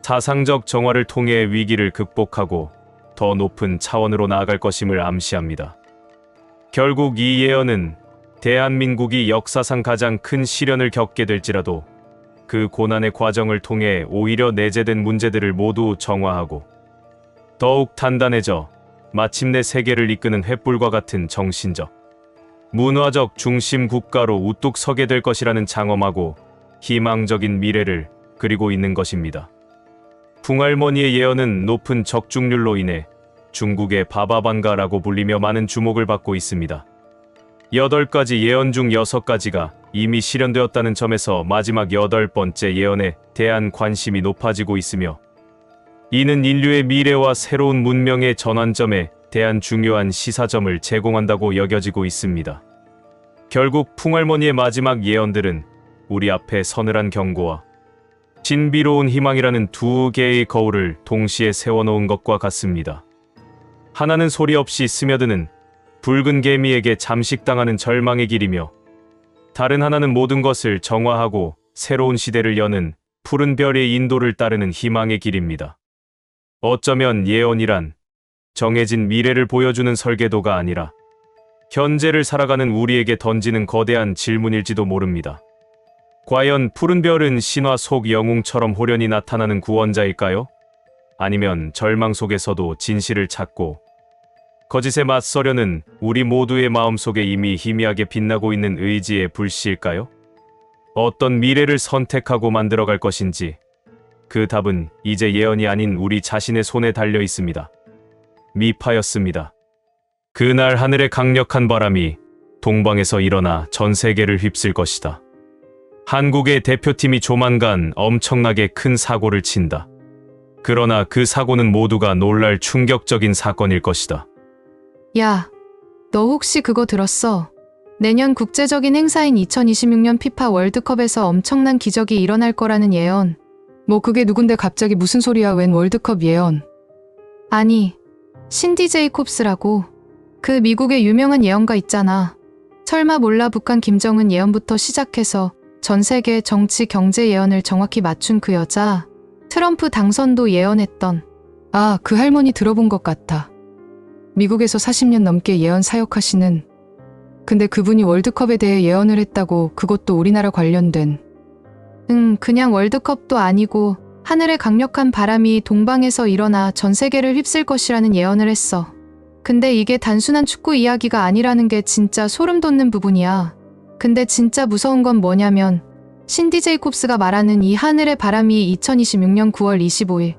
사상적 정화를 통해 위기를 극복하고 더 높은 차원으로 나아갈 것임을 암시합니다. 결국 이 예언은 대한민국이 역사상 가장 큰 시련을 겪게 될지라도 그 고난의 과정을 통해 오히려 내재된 문제들을 모두 정화하고 더욱 단단해져 마침내 세계를 이끄는 횃불과 같은 정신적, 문화적 중심 국가로 우뚝 서게 될 것이라는 장엄하고 희망적인 미래를 그리고 있는 것입니다. 풍할머니의 예언은 높은 적중률로 인해 중국의 바바반가라고 불리며 많은 주목을 받고 있습니다. 8가지 예언 중 6가지가 이미 실현되었다는 점에서 마지막 8번째 예언에 대한 관심이 높아지고 있으며 이는 인류의 미래와 새로운 문명의 전환점에 대한 중요한 시사점을 제공한다고 여겨지고 있습니다. 결국 풍할머니의 마지막 예언들은 우리 앞에 서늘한 경고와 신비로운 희망이라는 두 개의 거울을 동시에 세워놓은 것과 같습니다. 하나는 소리 없이 스며드는 붉은 개미에게 잠식당하는 절망의 길이며 다른 하나는 모든 것을 정화하고 새로운 시대를 여는 푸른 별의 인도를 따르는 희망의 길입니다. 어쩌면 예언이란 정해진 미래를 보여주는 설계도가 아니라 현재를 살아가는 우리에게 던지는 거대한 질문일지도 모릅니다. 과연 푸른 별은 신화 속 영웅처럼 호련히 나타나는 구원자일까요? 아니면 절망 속에서도 진실을 찾고 거짓에 맞서려는 우리 모두의 마음속에 이미 희미하게 빛나고 있는 의지의 불씨일까요? 어떤 미래를 선택하고 만들어갈 것인지 그 답은 이제 예언이 아닌 우리 자신의 손에 달려 있습니다. 미파였습니다. 그날 하늘의 강력한 바람이 동방에서 일어나 전 세계를 휩쓸 것이다. 한국의 대표팀이 조만간 엄청나게 큰 사고를 친다. 그러나 그 사고는 모두가 놀랄 충격적인 사건일 것이다. 야, 너 혹시 그거 들었어? 내년 국제적인 행사인 2026년 피파 월드컵에서 엄청난 기적이 일어날 거라는 예언. 뭐 그게 누군데 갑자기 무슨 소리야, 웬 월드컵 예언. 아니, 신디 제이콥스라고. 그 미국의 유명한 예언가 있잖아. 설마 몰라? 북한 김정은 예언부터 시작해서 전 세계 정치 경제 예언을 정확히 맞춘 그 여자. 트럼프 당선도 예언했던. 아, 그 할머니 들어본 것 같아. 미국에서 40년 넘게 예언 사역하시는. 근데 그분이 월드컵에 대해 예언을 했다고. 그것도 우리나라 관련된. 그냥 월드컵도 아니고 하늘의 강력한 바람이 동방에서 일어나 전 세계를 휩쓸 것이라는 예언을 했어. 근데 이게 단순한 축구 이야기가 아니라는 게 진짜 소름 돋는 부분이야. 근데 진짜 무서운 건 뭐냐면 신디 제이콥스가 말하는 이 하늘의 바람이 2026년 9월 25일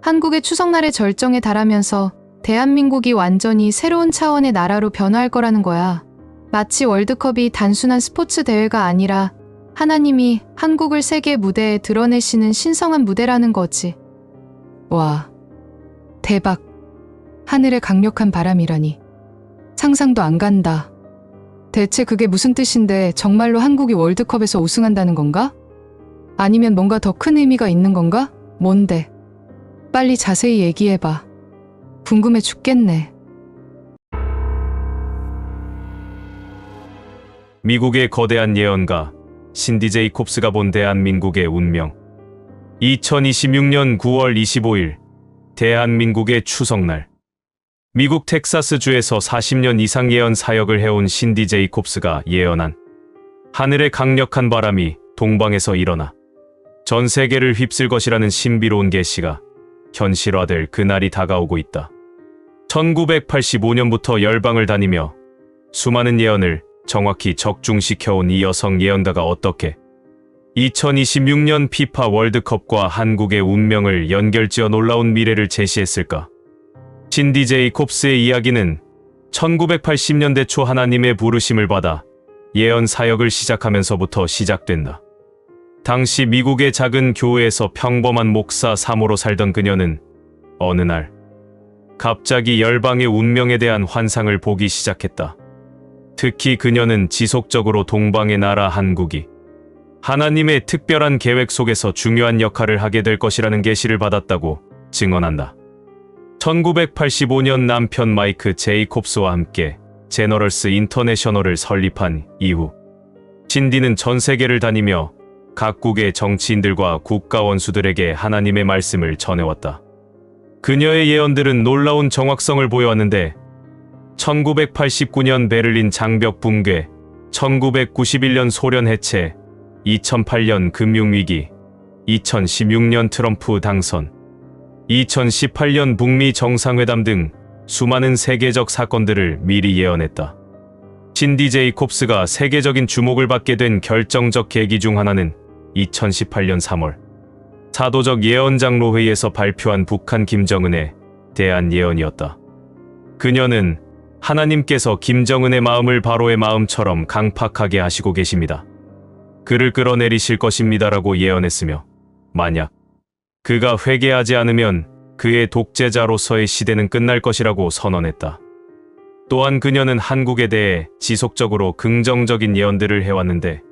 한국의 추석날의 절정에 달하면서 대한민국이 완전히 새로운 차원의 나라로 변화할 거라는 거야. 마치 월드컵이 단순한 스포츠 대회가 아니라 하나님이 한국을 세계 무대에 드러내시는 신성한 무대라는 거지. 와, 대박. 하늘의 강력한 바람이라니. 상상도 안 간다. 대체 그게 무슨 뜻인데, 정말로 한국이 월드컵에서 우승한다는 건가? 아니면 뭔가 더 큰 의미가 있는 건가? 뭔데? 빨리 자세히 얘기해봐. 궁금해 죽겠네. 미국의 거대한 예언가 신디 제이콥스가 본 대한민국의 운명. 2026년 9월 25일 대한민국의 추석날. 미국 텍사스주에서 40년 이상 예언 사역을 해온 신디 제이콥스가 예언한 하늘의 강력한 바람이 동방에서 일어나 전 세계를 휩쓸 것이라는 신비로운 계시가 현실화될 그날이 다가오고 있다. 1985년부터 열방을 다니며 수많은 예언을 정확히 적중시켜온 이 여성 예언가가 어떻게 2026년 피파 월드컵과 한국의 운명을 연결지어 놀라운 미래를 제시했을까? 신디 제이콥스의 이야기는 1980년대 초 하나님의 부르심을 받아 예언 사역을 시작하면서부터 시작된다. 당시 미국의 작은 교회에서 평범한 목사 사모로 살던 그녀는 어느 날 갑자기 열방의 운명에 대한 환상을 보기 시작했다. 특히 그녀는 지속적으로 동방의 나라 한국이 하나님의 특별한 계획 속에서 중요한 역할을 하게 될 것이라는 계시를 받았다고 증언한다. 1985년 남편 마이크 제이콥스와 함께 제너럴스 인터내셔널을 설립한 이후 신디는 전 세계를 다니며 각국의 정치인들과 국가 원수들에게 하나님의 말씀을 전해왔다. 그녀의 예언들은 놀라운 정확성을 보여왔는데 1989년 베를린 장벽 붕괴, 1991년 소련 해체, 2008년 금융위기, 2016년 트럼프 당선, 2018년 북미 정상회담 등 수많은 세계적 사건들을 미리 예언했다. 신디 제이콥스가 세계적인 주목을 받게 된 결정적 계기 중 하나는 2018년 3월 사도적 예언 장로회의에서 발표한 북한 김정은에 대한 예언이었다. 그녀는 하나님께서 김정은의 마음을 바로의 마음처럼 강팍하게 하시고 계십니다. 그를 끌어내리실 것입니다라고 예언했으며 만약 그가 회개하지 않으면 그의 독재자로서의 시대는 끝날 것이라고 선언했다. 또한 그녀는 한국에 대해 지속적으로 긍정적인 예언들을 해왔는데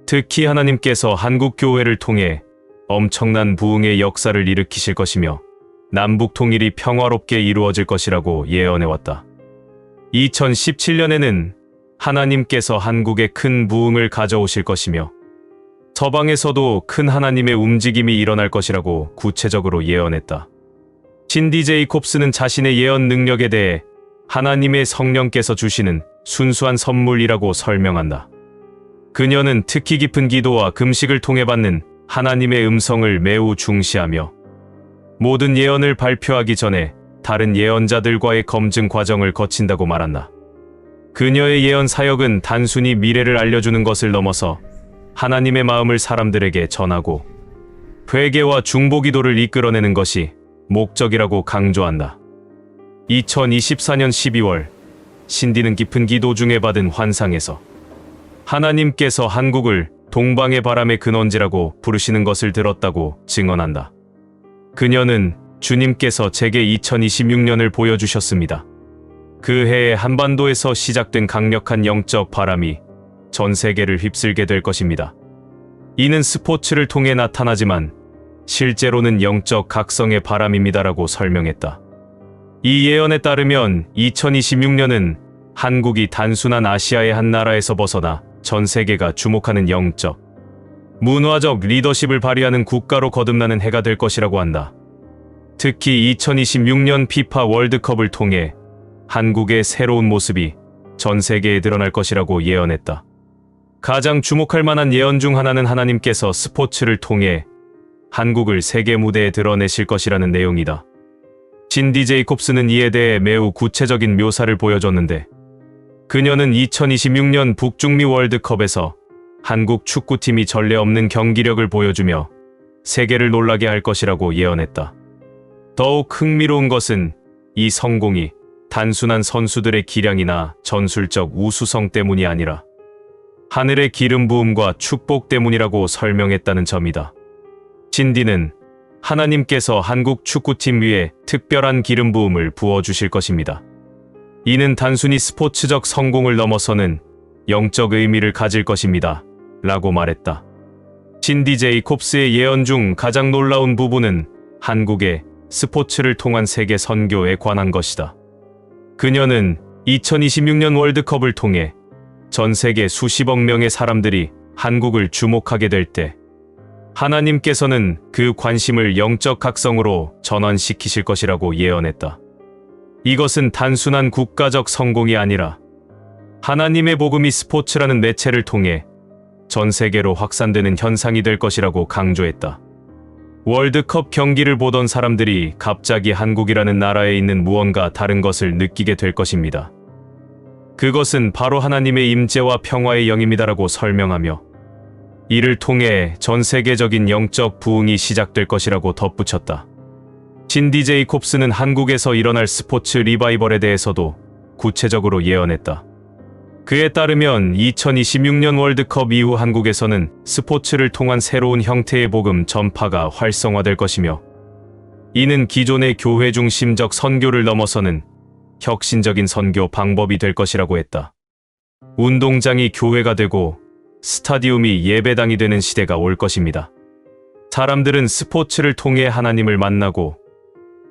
특히 하나님께서 한국 교회를 통해 엄청난 부흥의 역사를 일으키실 것이며 남북 통일이 평화롭게 이루어질 것이라고 예언해왔다. 2017년에는 하나님께서 한국에 큰 부흥을 가져오실 것이며 서방에서도 큰 하나님의 움직임이 일어날 것이라고 구체적으로 예언했다. 신디 제이콥스는 자신의 예언 능력에 대해 하나님의 성령께서 주시는 순수한 선물이라고 설명한다. 그녀는 특히 깊은 기도와 금식을 통해 받는 하나님의 음성을 매우 중시하며 모든 예언을 발표하기 전에 다른 예언자들과의 검증 과정을 거친다고 말한다. 그녀의 예언 사역은 단순히 미래를 알려주는 것을 넘어서 하나님의 마음을 사람들에게 전하고 회개와 중보기도를 이끌어내는 것이 목적이라고 강조한다. 2024년 12월 신디는 깊은 기도 중에 받은 환상에서 하나님께서 한국을 동방의 바람의 근원지라고 부르시는 것을 들었다고 증언한다. 그녀는 주님께서 제게 2026년을 보여주셨습니다. 그 해에 한반도에서 시작된 강력한 영적 바람이 전 세계를 휩쓸게 될 것입니다. 이는 스포츠를 통해 나타나지만 실제로는 영적 각성의 바람입니다라고 설명했다. 이 예언에 따르면 2026년은 한국이 단순한 아시아의 한 나라에서 벗어나 전 세계가 주목하는 영적, 문화적 리더십을 발휘하는 국가로 거듭나는 해가 될 것이라고 한다. 특히 2026년 피파 월드컵을 통해 한국의 새로운 모습이 전 세계에 드러날 것이라고 예언했다. 가장 주목할 만한 예언 중 하나는 하나님께서 스포츠를 통해 한국을 세계 무대에 드러내실 것이라는 내용이다. 신디 제이콥스는 이에 대해 매우 구체적인 묘사를 보여줬는데 그녀는 2026년 북중미 월드컵에서 한국 축구팀이 전례 없는 경기력을 보여주며 세계를 놀라게 할 것이라고 예언했다. 더욱 흥미로운 것은 이 성공이 단순한 선수들의 기량이나 전술적 우수성 때문이 아니라 하늘의 기름 부음과 축복 때문이라고 설명했다는 점이다. 신디는 하나님께서 한국 축구팀 위에 특별한 기름 부음을 부어주실 것입니다. 이는 단순히 스포츠적 성공을 넘어서는 영적 의미를 가질 것입니다. 라고 말했다. 신디 제이콥스의 예언 중 가장 놀라운 부분은 한국의 스포츠를 통한 세계 선교에 관한 것이다. 그녀는 2026년 월드컵을 통해 전 세계 수십억 명의 사람들이 한국을 주목하게 될 때 하나님께서는 그 관심을 영적 각성으로 전환시키실 것이라고 예언했다. 이것은 단순한 국가적 성공이 아니라 하나님의 복음이 스포츠라는 매체를 통해 전 세계로 확산되는 현상이 될 것이라고 강조했다. 월드컵 경기를 보던 사람들이 갑자기 한국이라는 나라에 있는 무언가 다른 것을 느끼게 될 것입니다. 그것은 바로 하나님의 임재와 평화의 영입니다라고 설명하며 이를 통해 전 세계적인 영적 부흥이 시작될 것이라고 덧붙였다. 신디 제이콥스는 한국에서 일어날 스포츠 리바이벌에 대해서도 구체적으로 예언했다. 그에 따르면 2026년 월드컵 이후 한국에서는 스포츠를 통한 새로운 형태의 복음 전파가 활성화될 것이며 이는 기존의 교회 중심적 선교를 넘어서는 혁신적인 선교 방법이 될 것이라고 했다. 운동장이 교회가 되고 스타디움이 예배당이 되는 시대가 올 것입니다. 사람들은 스포츠를 통해 하나님을 만나고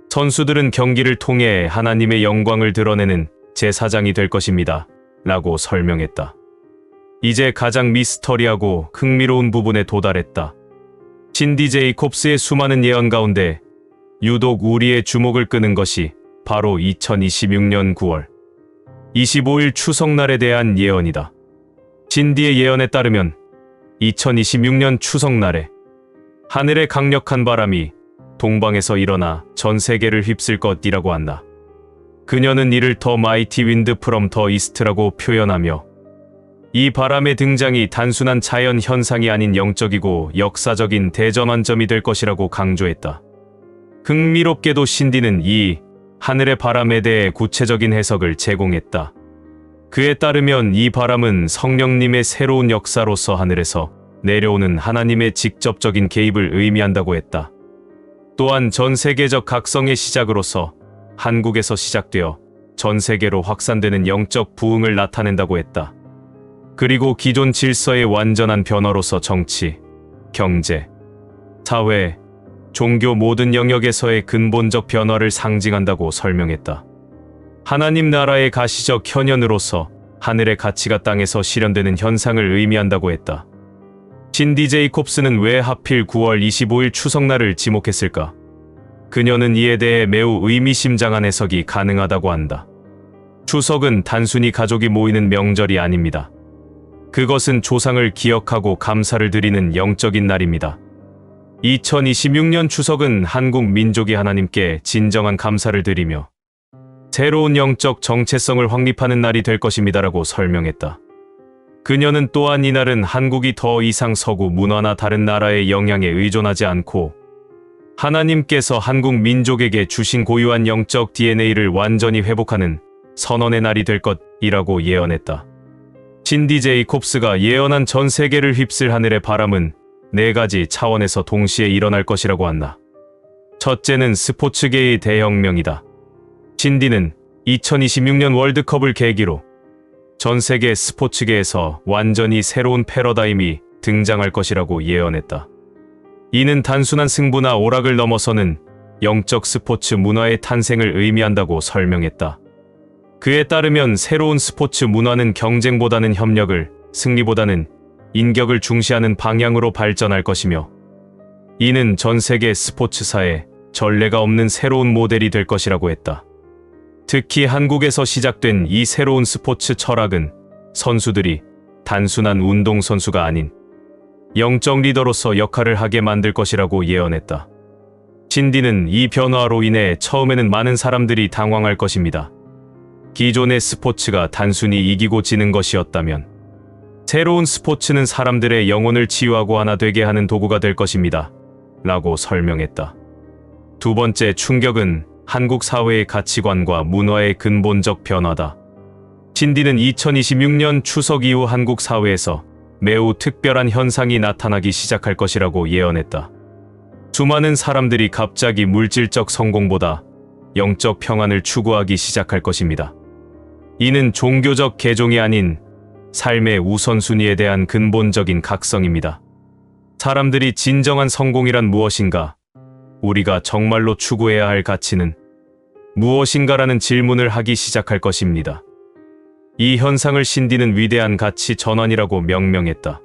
선수들은 경기를 통해 하나님의 영광을 드러내는 제사장이 될 것입니다. 라고 설명했다. 이제 가장 미스터리하고 흥미로운 부분에 도달했다. 신디 제이콥스의 수많은 예언 가운데 유독 우리의 주목을 끄는 것이 바로 2026년 9월 25일 추석날에 대한 예언이다. 신디의 예언에 따르면 2026년 추석날에 하늘의 강력한 바람이 동방에서 일어나 전 세계를 휩쓸 것이라고 한다. 그녀는 이를 더 마이티 윈드 프롬 더 이스트라고 표현하며 이 바람의 등장이 단순한 자연 현상이 아닌 영적이고 역사적인 대전환점이 될 것이라고 강조했다. 흥미롭게도 신디는 이 하늘의 바람에 대해 구체적인 해석을 제공했다. 그에 따르면 이 바람은 성령님의 새로운 역사로서 하늘에서 내려오는 하나님의 직접적인 개입을 의미한다고 했다. 또한 전 세계적 각성의 시작으로서 한국에서 시작되어 전 세계로 확산되는 영적 부흥을 나타낸다고 했다. 그리고 기존 질서의 완전한 변화로서 정치, 경제, 사회, 종교 모든 영역에서의 근본적 변화를 상징한다고 설명했다. 하나님 나라의 가시적 현현으로서 하늘의 가치가 땅에서 실현되는 현상을 의미한다고 했다. 신디 제이콥스는 왜 하필 9월 25일 추석날을 지목했을까? 그녀는 이에 대해 매우 의미심장한 해석이 가능하다고 한다. 추석은 단순히 가족이 모이는 명절이 아닙니다. 그것은 조상을 기억하고 감사를 드리는 영적인 날입니다. 2026년 추석은 한국 민족이 하나님께 진정한 감사를 드리며 새로운 영적 정체성을 확립하는 날이 될 것입니다라고 설명했다. 그녀는 또한 이날은 한국이 더 이상 서구 문화나 다른 나라의 영향에 의존하지 않고 하나님께서 한국 민족에게 주신 고유한 영적 DNA를 완전히 회복하는 선언의 날이 될 것이라고 예언했다. 신디 제이콥스가 예언한 전 세계를 휩쓸 하늘의 바람은 4가지 차원에서 동시에 일어날 것이라고 한다. 첫째는 스포츠계의 대혁명이다. 신디는 2026년 월드컵을 계기로 전 세계 스포츠계에서 완전히 새로운 패러다임이 등장할 것이라고 예언했다. 이는 단순한 승부나 오락을 넘어서는 영적 스포츠 문화의 탄생을 의미한다고 설명했다. 그에 따르면 새로운 스포츠 문화는 경쟁보다는 협력을, 승리보다는 인격을 중시하는 방향으로 발전할 것이며 이는 전 세계 스포츠사에 전례가 없는 새로운 모델이 될 것이라고 했다. 특히 한국에서 시작된 이 새로운 스포츠 철학은 선수들이 단순한 운동선수가 아닌 영적 리더로서 역할을 하게 만들 것이라고 예언했다. 신디는 이 변화로 인해 처음에는 많은 사람들이 당황할 것입니다. 기존의 스포츠가 단순히 이기고 지는 것이었다면 새로운 스포츠는 사람들의 영혼을 치유하고 하나 되게 하는 도구가 될 것입니다. 라고 설명했다. 두 번째 충격은 한국 사회의 가치관과 문화의 근본적 변화다. 신디는 2026년 추석 이후 한국 사회에서 매우 특별한 현상이 나타나기 시작할 것이라고 예언했다. 수많은 사람들이 갑자기 물질적 성공보다 영적 평안을 추구하기 시작할 것입니다. 이는 종교적 개종이 아닌 삶의 우선순위에 대한 근본적인 각성입니다. 사람들이 진정한 성공이란 무엇인가? 우리가 정말로 추구해야 할 가치는 무엇인가라는 질문을 하기 시작할 것입니다. 이 현상을 신디는 위대한 가치 전환이라고 명명했다.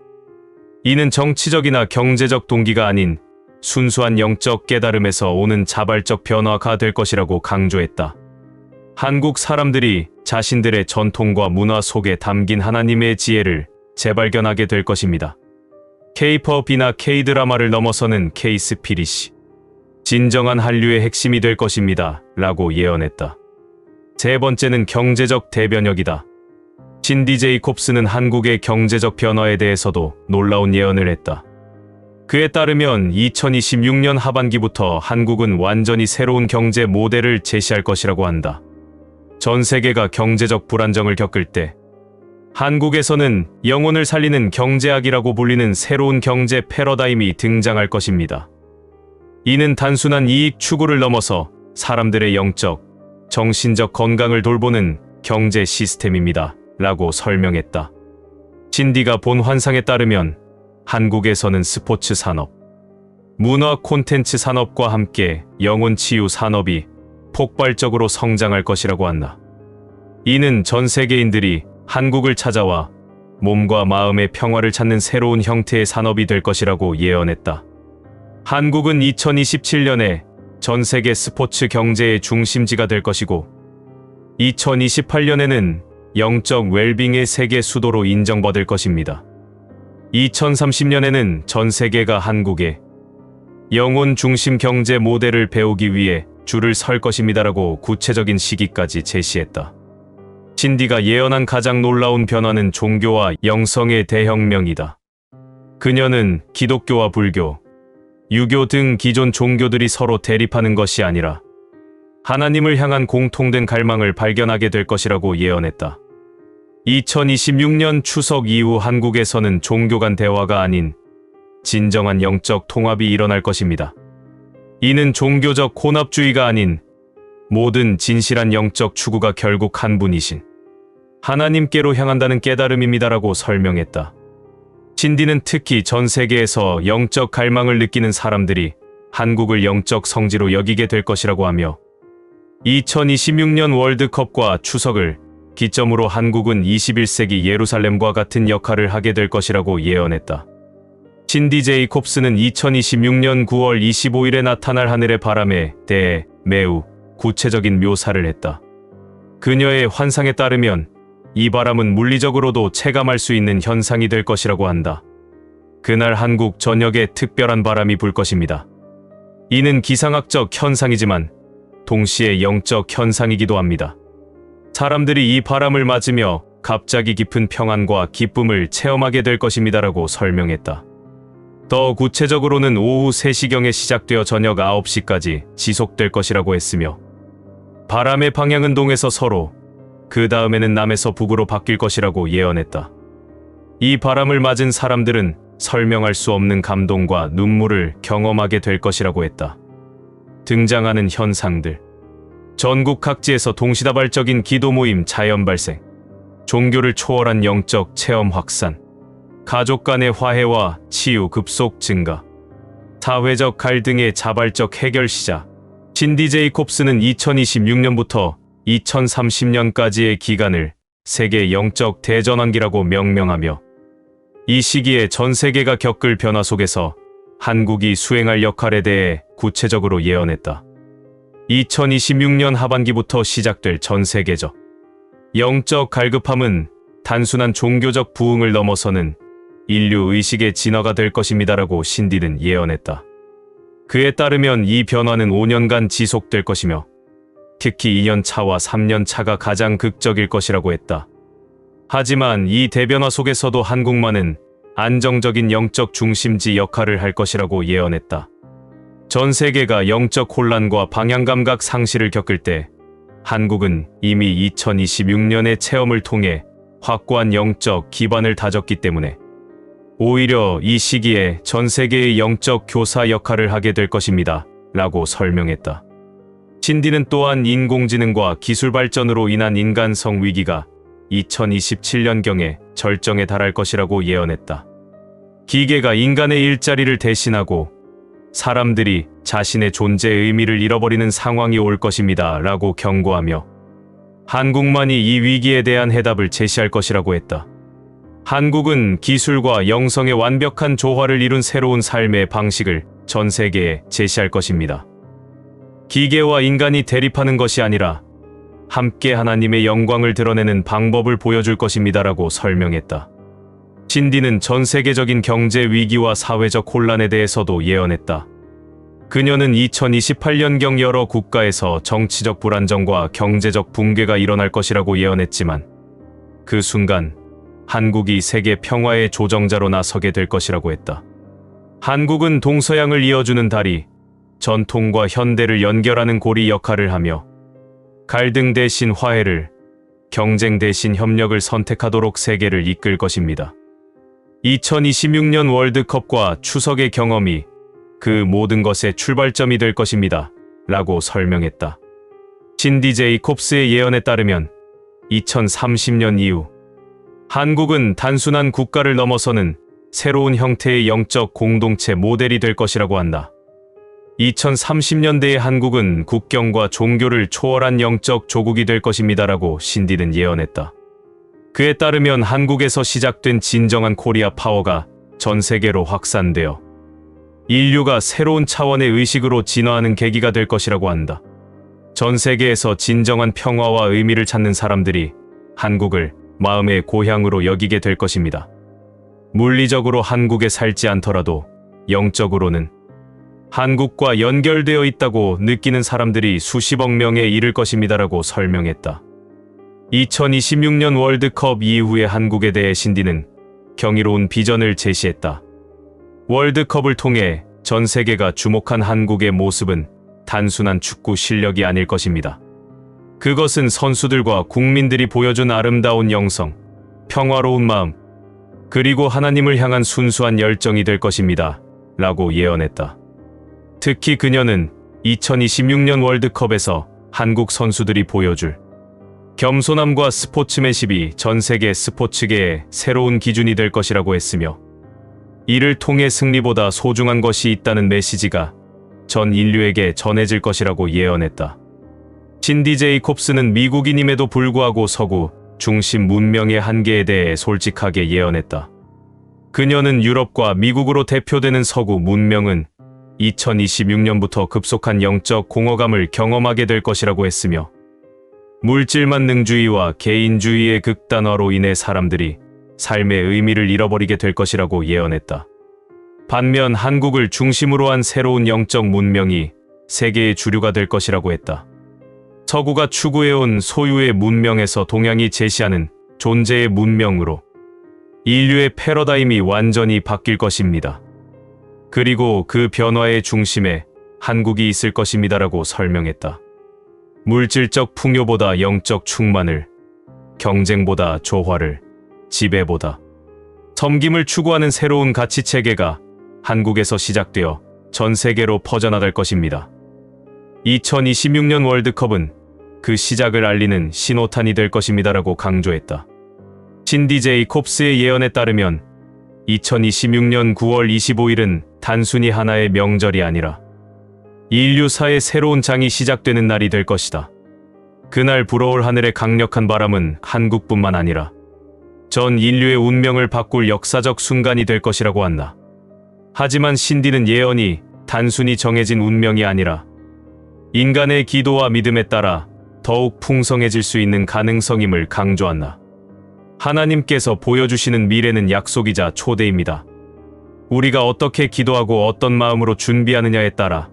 이는 정치적이나 경제적 동기가 아닌 순수한 영적 깨달음에서 오는 자발적 변화가 될 것이라고 강조했다. 한국 사람들이 자신들의 전통과 문화 속에 담긴 하나님의 지혜를 재발견하게 될 것입니다. K-팝이나 K-드라마를 넘어서는 K-스피릿이 진정한 한류의 핵심이 될 것입니다. 라고 예언했다. 세 번째는 경제적 대변혁이다. 신디 제이콥스는 한국의 경제적 변화에 대해서도 놀라운 예언을 했다. 그에 따르면 2026년 하반기부터 한국은 완전히 새로운 경제 모델을 제시할 것이라고 한다. 전 세계가 경제적 불안정을 겪을 때 한국에서는 영혼을 살리는 경제학이라고 불리는 새로운 경제 패러다임이 등장할 것입니다. 이는 단순한 이익 추구를 넘어서 사람들의 영적, 정신적 건강을 돌보는 경제 시스템입니다. 라고 설명했다. 신디가 본 환상에 따르면 한국에서는 스포츠 산업, 문화 콘텐츠 산업과 함께 영혼 치유 산업이 폭발적으로 성장할 것이라고 한다. 이는 전 세계인들이 한국을 찾아와 몸과 마음의 평화를 찾는 새로운 형태의 산업이 될 것이라고 예언했다. 한국은 2027년에 전 세계 스포츠 경제의 중심지가 될 것이고 2028년에는 영적 웰빙의 세계 수도로 인정받을 것입니다. 2030년에는 전 세계가 한국의 영혼 중심 경제 모델을 배우기 위해 줄을 설 것입니다라고 구체적인 시기까지 제시했다. 신디가 예언한 가장 놀라운 변화는 종교와 영성의 대혁명이다. 그녀는 기독교와 불교, 유교 등 기존 종교들이 서로 대립하는 것이 아니라 하나님을 향한 공통된 갈망을 발견하게 될 것이라고 예언했다. 2026년 추석 이후 한국에서는 종교 간 대화가 아닌 진정한 영적 통합이 일어날 것입니다. 이는 종교적 혼합주의가 아닌 모든 진실한 영적 추구가 결국 한 분이신 하나님께로 향한다는 깨달음입니다라고 설명했다. 신디는 특히 전 세계에서 영적 갈망을 느끼는 사람들이 한국을 영적 성지로 여기게 될 것이라고 하며 2026년 월드컵과 추석을 기점으로 한국은 21세기 예루살렘과 같은 역할을 하게 될 것이라고 예언했다. 신디 제이콥스는 2026년 9월 25일에 나타날 하늘의 바람에 대해 매우 구체적인 묘사를 했다. 그녀의 환상에 따르면 이 바람은 물리적으로도 체감할 수 있는 현상이 될 것이라고 한다. 그날 한국 전역에 특별한 바람이 불 것입니다. 이는 기상학적 현상이지만 동시에 영적 현상이기도 합니다. 사람들이 이 바람을 맞으며 갑자기 깊은 평안과 기쁨을 체험하게 될 것입니다라고 설명했다. 더 구체적으로는 오후 3시경에 시작되어 저녁 9시까지 지속될 것이라고 했으며 바람의 방향은 동에서 서로, 그 다음에는 남에서 북으로 바뀔 것이라고 예언했다. 이 바람을 맞은 사람들은 설명할 수 없는 감동과 눈물을 경험하게 될 것이라고 했다. 등장하는 현상들. 전국 각지에서 동시다발적인 기도 모임 자연 발생, 종교를 초월한 영적 체험 확산, 가족 간의 화해와 치유 급속 증가, 사회적 갈등의 자발적 해결 시작. 신디 제이콥스는 2026년부터 2030년까지의 기간을 세계 영적 대전환기라고 명명하며 이 시기에 전 세계가 겪을 변화 속에서 한국이 수행할 역할에 대해 구체적으로 예언했다. 2026년 하반기부터 시작될 전 세계적 영적 갈급함은 단순한 종교적 부흥을 넘어서는 인류 의식의 진화가 될 것입니다라고 신디는 예언했다. 그에 따르면 이 변화는 5년간 지속될 것이며 특히 2년 차와 3년 차가 가장 극적일 것이라고 했다. 하지만 이 대변화 속에서도 한국만은 안정적인 영적 중심지 역할을 할 것이라고 예언했다. 전 세계가 영적 혼란과 방향감각 상실을 겪을 때 한국은 이미 2026년의 체험을 통해 확고한 영적 기반을 다졌기 때문에 오히려 이 시기에 전 세계의 영적 교사 역할을 하게 될 것입니다. 라고 설명했다. 신디는 또한 인공지능과 기술 발전으로 인한 인간성 위기가 2027년경에 절정에 달할 것이라고 예언했다. 기계가 인간의 일자리를 대신하고 사람들이 자신의 존재의 의미를 잃어버리는 상황이 올 것입니다. 라고 경고하며 한국만이 이 위기에 대한 해답을 제시할 것이라고 했다. 한국은 기술과 영성의 완벽한 조화를 이룬 새로운 삶의 방식을 전 세계에 제시할 것입니다. 기계와 인간이 대립하는 것이 아니라 함께 하나님의 영광을 드러내는 방법을 보여줄 것입니다라고 설명했다. 신디는 전 세계적인 경제 위기와 사회적 혼란에 대해서도 예언했다. 그녀는 2028년경 여러 국가에서 정치적 불안정과 경제적 붕괴가 일어날 것이라고 예언했지만 그 순간 한국이 세계 평화의 조정자로 나서게 될 것이라고 했다. 한국은 동서양을 이어주는 다리, 전통과 현대를 연결하는 고리 역할을 하며 갈등 대신 화해를, 경쟁 대신 협력을 선택하도록 세계를 이끌 것입니다. 2026년 월드컵과 추석의 경험이 그 모든 것의 출발점이 될 것입니다. 라고 설명했다. 신디 제이콥스의 예언에 따르면 2030년 이후 한국은 단순한 국가를 넘어서는 새로운 형태의 영적 공동체 모델이 될 것이라고 한다. 2030년대의 한국은 국경과 종교를 초월한 영적 조국이 될 것입니다라고 신디는 예언했다. 그에 따르면 한국에서 시작된 진정한 코리아 파워가 전 세계로 확산되어 인류가 새로운 차원의 의식으로 진화하는 계기가 될 것이라고 한다. 전 세계에서 진정한 평화와 의미를 찾는 사람들이 한국을 마음의 고향으로 여기게 될 것입니다. 물리적으로 한국에 살지 않더라도 영적으로는 한국과 연결되어 있다고 느끼는 사람들이 수십억 명에 이를 것입니다라고 설명했다. 2026년 월드컵 이후의 한국에 대해 신디는 경이로운 비전을 제시했다. 월드컵을 통해 전 세계가 주목한 한국의 모습은 단순한 축구 실력이 아닐 것입니다. 그것은 선수들과 국민들이 보여준 아름다운 영성, 평화로운 마음, 그리고 하나님을 향한 순수한 열정이 될 것입니다. 라고 예언했다. 특히 그녀는 2026년 월드컵에서 한국 선수들이 보여줄 겸손함과 스포츠맨십이 전 세계 스포츠계의 새로운 기준이 될 것이라고 했으며, 이를 통해 승리보다 소중한 것이 있다는 메시지가 전 인류에게 전해질 것이라고 예언했다. 신디 제이콥스는 미국인임에도 불구하고 서구 중심 문명의 한계에 대해 솔직하게 예언했다. 그녀는 유럽과 미국으로 대표되는 서구 문명은 2026년부터 급속한 영적 공허감을 경험하게 될 것이라고 했으며, 물질만능주의와 개인주의의 극단화로 인해 사람들이 삶의 의미를 잃어버리게 될 것이라고 예언했다. 반면 한국을 중심으로 한 새로운 영적 문명이 세계의 주류가 될 것이라고 했다. 서구가 추구해온 소유의 문명에서 동양이 제시하는 존재의 문명으로 인류의 패러다임이 완전히 바뀔 것입니다. 그리고 그 변화의 중심에 한국이 있을 것입니다라고 설명했다. 물질적 풍요보다 영적 충만을, 경쟁보다 조화를, 지배보다 섬김을 추구하는 새로운 가치체계가 한국에서 시작되어 전 세계로 퍼져나갈 것입니다. 2026년 월드컵은 그 시작을 알리는 신호탄이 될 것입니다라고 강조했다. 신디 제이콥스의 예언에 따르면 2026년 9월 25일은 단순히 하나의 명절이 아니라 인류사의 새로운 장이 시작되는 날이 될 것이다. 그날 불어올 하늘의 강력한 바람은 한국뿐만 아니라 전 인류의 운명을 바꿀 역사적 순간이 될 것이라고 한다. 하지만 신디는 예언이 단순히 정해진 운명이 아니라 인간의 기도와 믿음에 따라 더욱 풍성해질 수 있는 가능성임을 강조한다. 하나님께서 보여주시는 미래는 약속이자 초대입니다. 우리가 어떻게 기도하고 어떤 마음으로 준비하느냐에 따라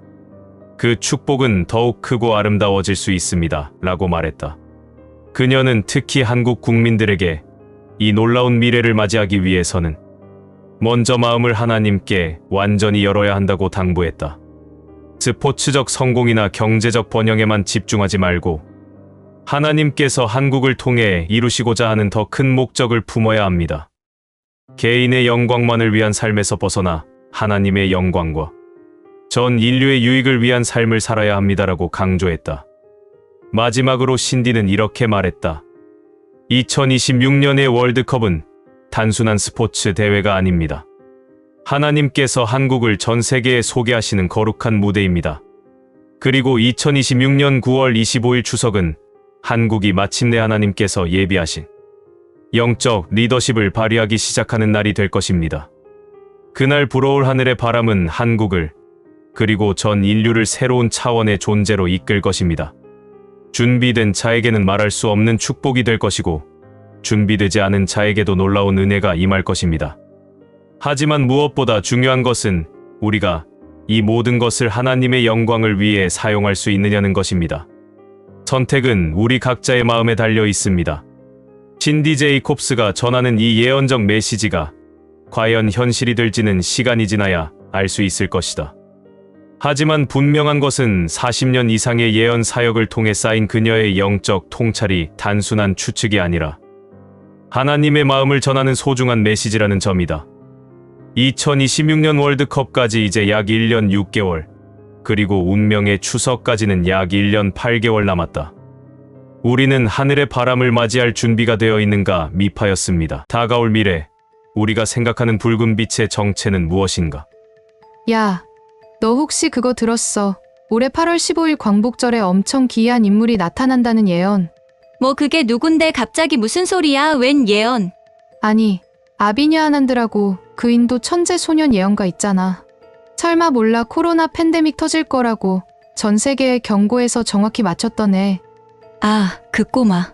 그 축복은 더욱 크고 아름다워질 수 있습니다. 라고 말했다. 그녀는 특히 한국 국민들에게 이 놀라운 미래를 맞이하기 위해서는 먼저 마음을 하나님께 완전히 열어야 한다고 당부했다. 스포츠적 성공이나 경제적 번영에만 집중하지 말고 하나님께서 한국을 통해 이루시고자 하는 더 큰 목적을 품어야 합니다. 개인의 영광만을 위한 삶에서 벗어나 하나님의 영광과 전 인류의 유익을 위한 삶을 살아야 합니다라고 강조했다. 마지막으로 신디는 이렇게 말했다. 2026년의 월드컵은 단순한 스포츠 대회가 아닙니다. 하나님께서 한국을 전 세계에 소개하시는 거룩한 무대입니다. 그리고 2026년 9월 25일 추석은 한국이 마침내 하나님께서 예비하신 영적 리더십을 발휘하기 시작하는 날이 될 것입니다. 그날 불어올 하늘의 바람은 한국을, 그리고 전 인류를 새로운 차원의 존재로 이끌 것입니다. 준비된 자에게는 말할 수 없는 축복이 될 것이고, 준비되지 않은 자에게도 놀라운 은혜가 임할 것입니다. 하지만 무엇보다 중요한 것은 우리가 이 모든 것을 하나님의 영광을 위해 사용할 수 있느냐는 것입니다. 선택은 우리 각자의 마음에 달려 있습니다. 신디 제이콥스가 전하는 이 예언적 메시지가 과연 현실이 될지는 시간이 지나야 알 수 있을 것이다. 하지만 분명한 것은 40년 이상의 예언 사역을 통해 쌓인 그녀의 영적 통찰이 단순한 추측이 아니라 하나님의 마음을 전하는 소중한 메시지라는 점이다. 2026년 월드컵까지 이제 약 1년 6개월, 그리고 운명의 추석까지는 약 1년 8개월 남았다. 우리는 하늘의 바람을 맞이할 준비가 되어 있는가 미파였습니다. 다가올 미래, 우리가 생각하는 붉은 빛의 정체는 무엇인가? 야, 너 혹시 그거 들었어? 올해 8월 15일 광복절에 엄청 기이한 인물이 나타난다는 예언. 뭐 그게 누군데 갑자기 무슨 소리야? 웬 예언? 아니, 아비냐 아난드라고 그 인도 천재 소년 예언가 있잖아. 설마 몰라 코로나 팬데믹 터질 거라고 전 세계에 경고해서 정확히 맞췄던 애. 아, 그 꼬마.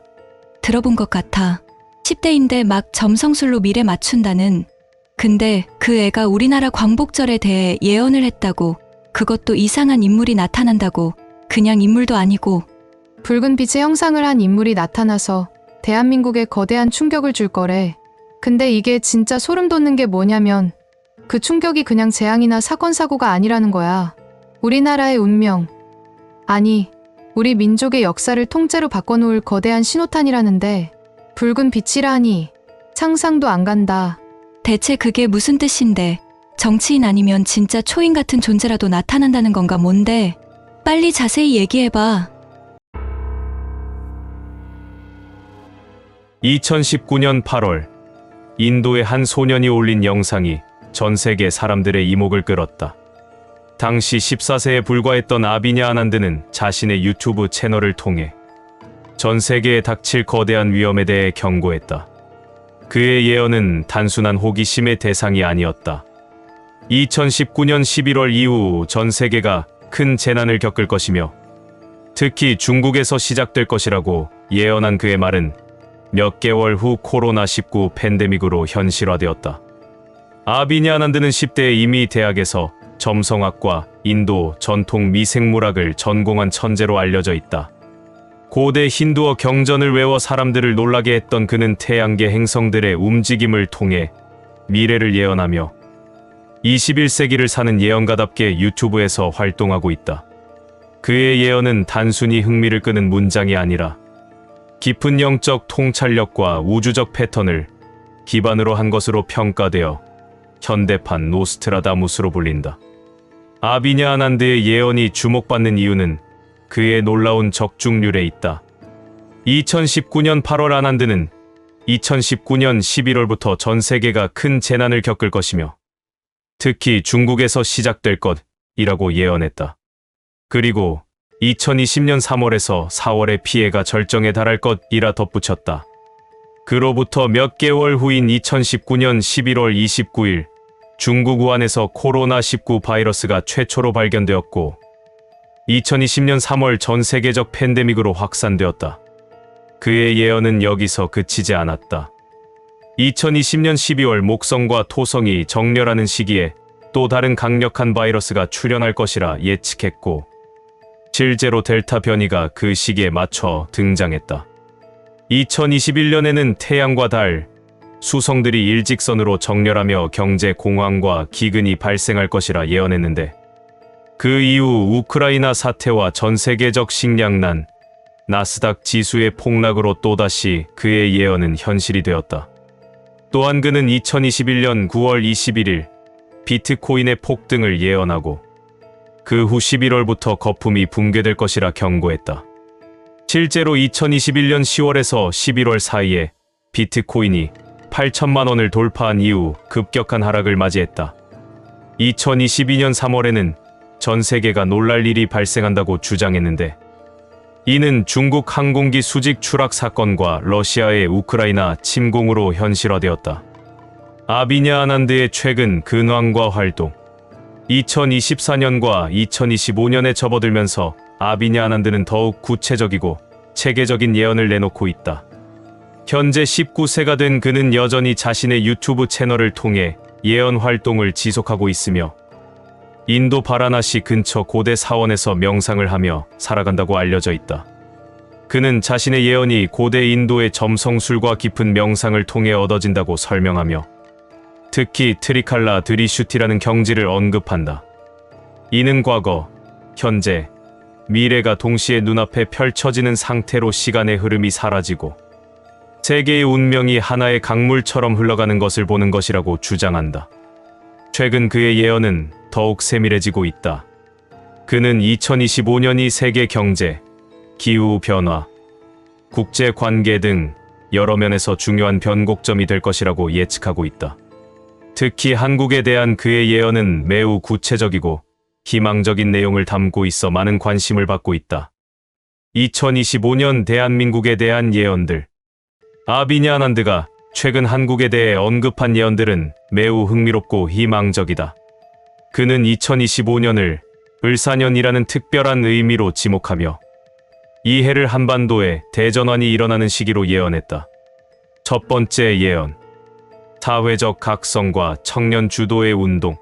들어본 것 같아. 10대인데 막 점성술로 미래 맞춘다는. 근데 그 애가 우리나라 광복절에 대해 예언을 했다고. 그것도 이상한 인물이 나타난다고. 그냥 인물도 아니고. 붉은 빛의 형상을 한 인물이 나타나서 대한민국에 거대한 충격을 줄 거래. 근데 이게 진짜 소름 돋는 게 뭐냐면 그 충격이 그냥 재앙이나 사건 사고가 아니라는 거야. 우리나라의 운명. 아니, 우리 민족의 역사를 통째로 바꿔놓을 거대한 신호탄이라는데 붉은 빛이라니 상상도 안 간다. 대체 그게 무슨 뜻인데? 정치인 아니면 진짜 초인 같은 존재라도 나타난다는 건가 뭔데? 빨리 자세히 얘기해봐. 2019년 8월 인도의 한 소년이 올린 영상이 전 세계 사람들의 이목을 끌었다. 당시 14세에 불과했던 아비냐 아난드는 자신의 유튜브 채널을 통해 전 세계에 닥칠 거대한 위험에 대해 경고했다. 그의 예언은 단순한 호기심의 대상이 아니었다. 2019년 11월 이후 전 세계가 큰 재난을 겪을 것이며 특히 중국에서 시작될 것이라고 예언한 그의 말은 몇 개월 후 코로나19 팬데믹으로 현실화되었다. 아비냐 아난드는 10대에 이미 대학에서 점성학과 인도 전통 미생물학을 전공한 천재로 알려져 있다. 고대 힌두어 경전을 외워 사람들을 놀라게 했던 그는 태양계 행성들의 움직임을 통해 미래를 예언하며 21세기를 사는 예언가답게 유튜브에서 활동하고 있다. 그의 예언은 단순히 흥미를 끄는 문장이 아니라 깊은 영적 통찰력과 우주적 패턴을 기반으로 한 것으로 평가되어 현대판 노스트라다무스로 불린다. 아비냐 아난드의 예언이 주목받는 이유는 그의 놀라운 적중률에 있다. 2019년 8월 아난드는 2019년 11월부터 전 세계가 큰 재난을 겪을 것이며 특히 중국에서 시작될 것이라고 예언했다. 그리고 2020년 3월에서 4월의 피해가 절정에 달할 것이라 덧붙였다. 그로부터 몇 개월 후인 2019년 11월 29일 중국 우한에서 코로나19 바이러스가 최초로 발견되었고 2020년 3월 전 세계적 팬데믹으로 확산되었다. 그의 예언은 여기서 그치지 않았다. 2020년 12월 목성과 토성이 정렬하는 시기에 또 다른 강력한 바이러스가 출현할 것이라 예측했고 실제로 델타 변이가 그 시기에 맞춰 등장했다. 2021년에는 태양과 달, 수성들이 일직선으로 정렬하며 경제 공황과 기근이 발생할 것이라 예언했는데 그 이후 우크라이나 사태와 전 세계적 식량난, 나스닥 지수의 폭락으로 또다시 그의 예언은 현실이 되었다. 또한 그는 2021년 9월 21일 비트코인의 폭등을 예언하고 그 후 11월부터 거품이 붕괴될 것이라 경고했다. 실제로 2021년 10월에서 11월 사이에 비트코인이 8천만 원을 돌파한 이후 급격한 하락을 맞이했다. 2022년 3월에는 전 세계가 놀랄 일이 발생한다고 주장했는데 이는 중국 항공기 수직 추락 사건과 러시아의 우크라이나 침공으로 현실화되었다. 아비냐 아난드의 최근 근황과 활동 2024년과 2025년에 접어들면서 아비냐 아난드는 더욱 구체적이고 체계적인 예언을 내놓고 있다. 현재 19세가 된 그는 여전히 자신의 유튜브 채널을 통해 예언 활동을 지속하고 있으며 인도 바라나시 근처 고대 사원에서 명상을 하며 살아간다고 알려져 있다. 그는 자신의 예언이 고대 인도의 점성술과 깊은 명상을 통해 얻어진다고 설명하며 특히 트리칼라 드리슈티라는 경지를 언급한다. 이는 과거, 현재, 미래가 동시에 눈앞에 펼쳐지는 상태로 시간의 흐름이 사라지고 세계의 운명이 하나의 강물처럼 흘러가는 것을 보는 것이라고 주장한다. 최근 그의 예언은 더욱 세밀해지고 있다. 그는 2025년이 세계 경제, 기후 변화, 국제 관계 등 여러 면에서 중요한 변곡점이 될 것이라고 예측하고 있다. 특히 한국에 대한 그의 예언은 매우 구체적이고 희망적인 내용을 담고 있어 많은 관심을 받고 있다. 2025년 대한민국에 대한 예언들. 아비니 아난드가 최근 한국에 대해 언급한 예언들은 매우 흥미롭고 희망적이다. 그는 2025년을 을사년이라는 특별한 의미로 지목하며 이 해를 한반도에 대전환이 일어나는 시기로 예언했다. 첫 번째 예언. 사회적 각성과 청년 주도의 운동.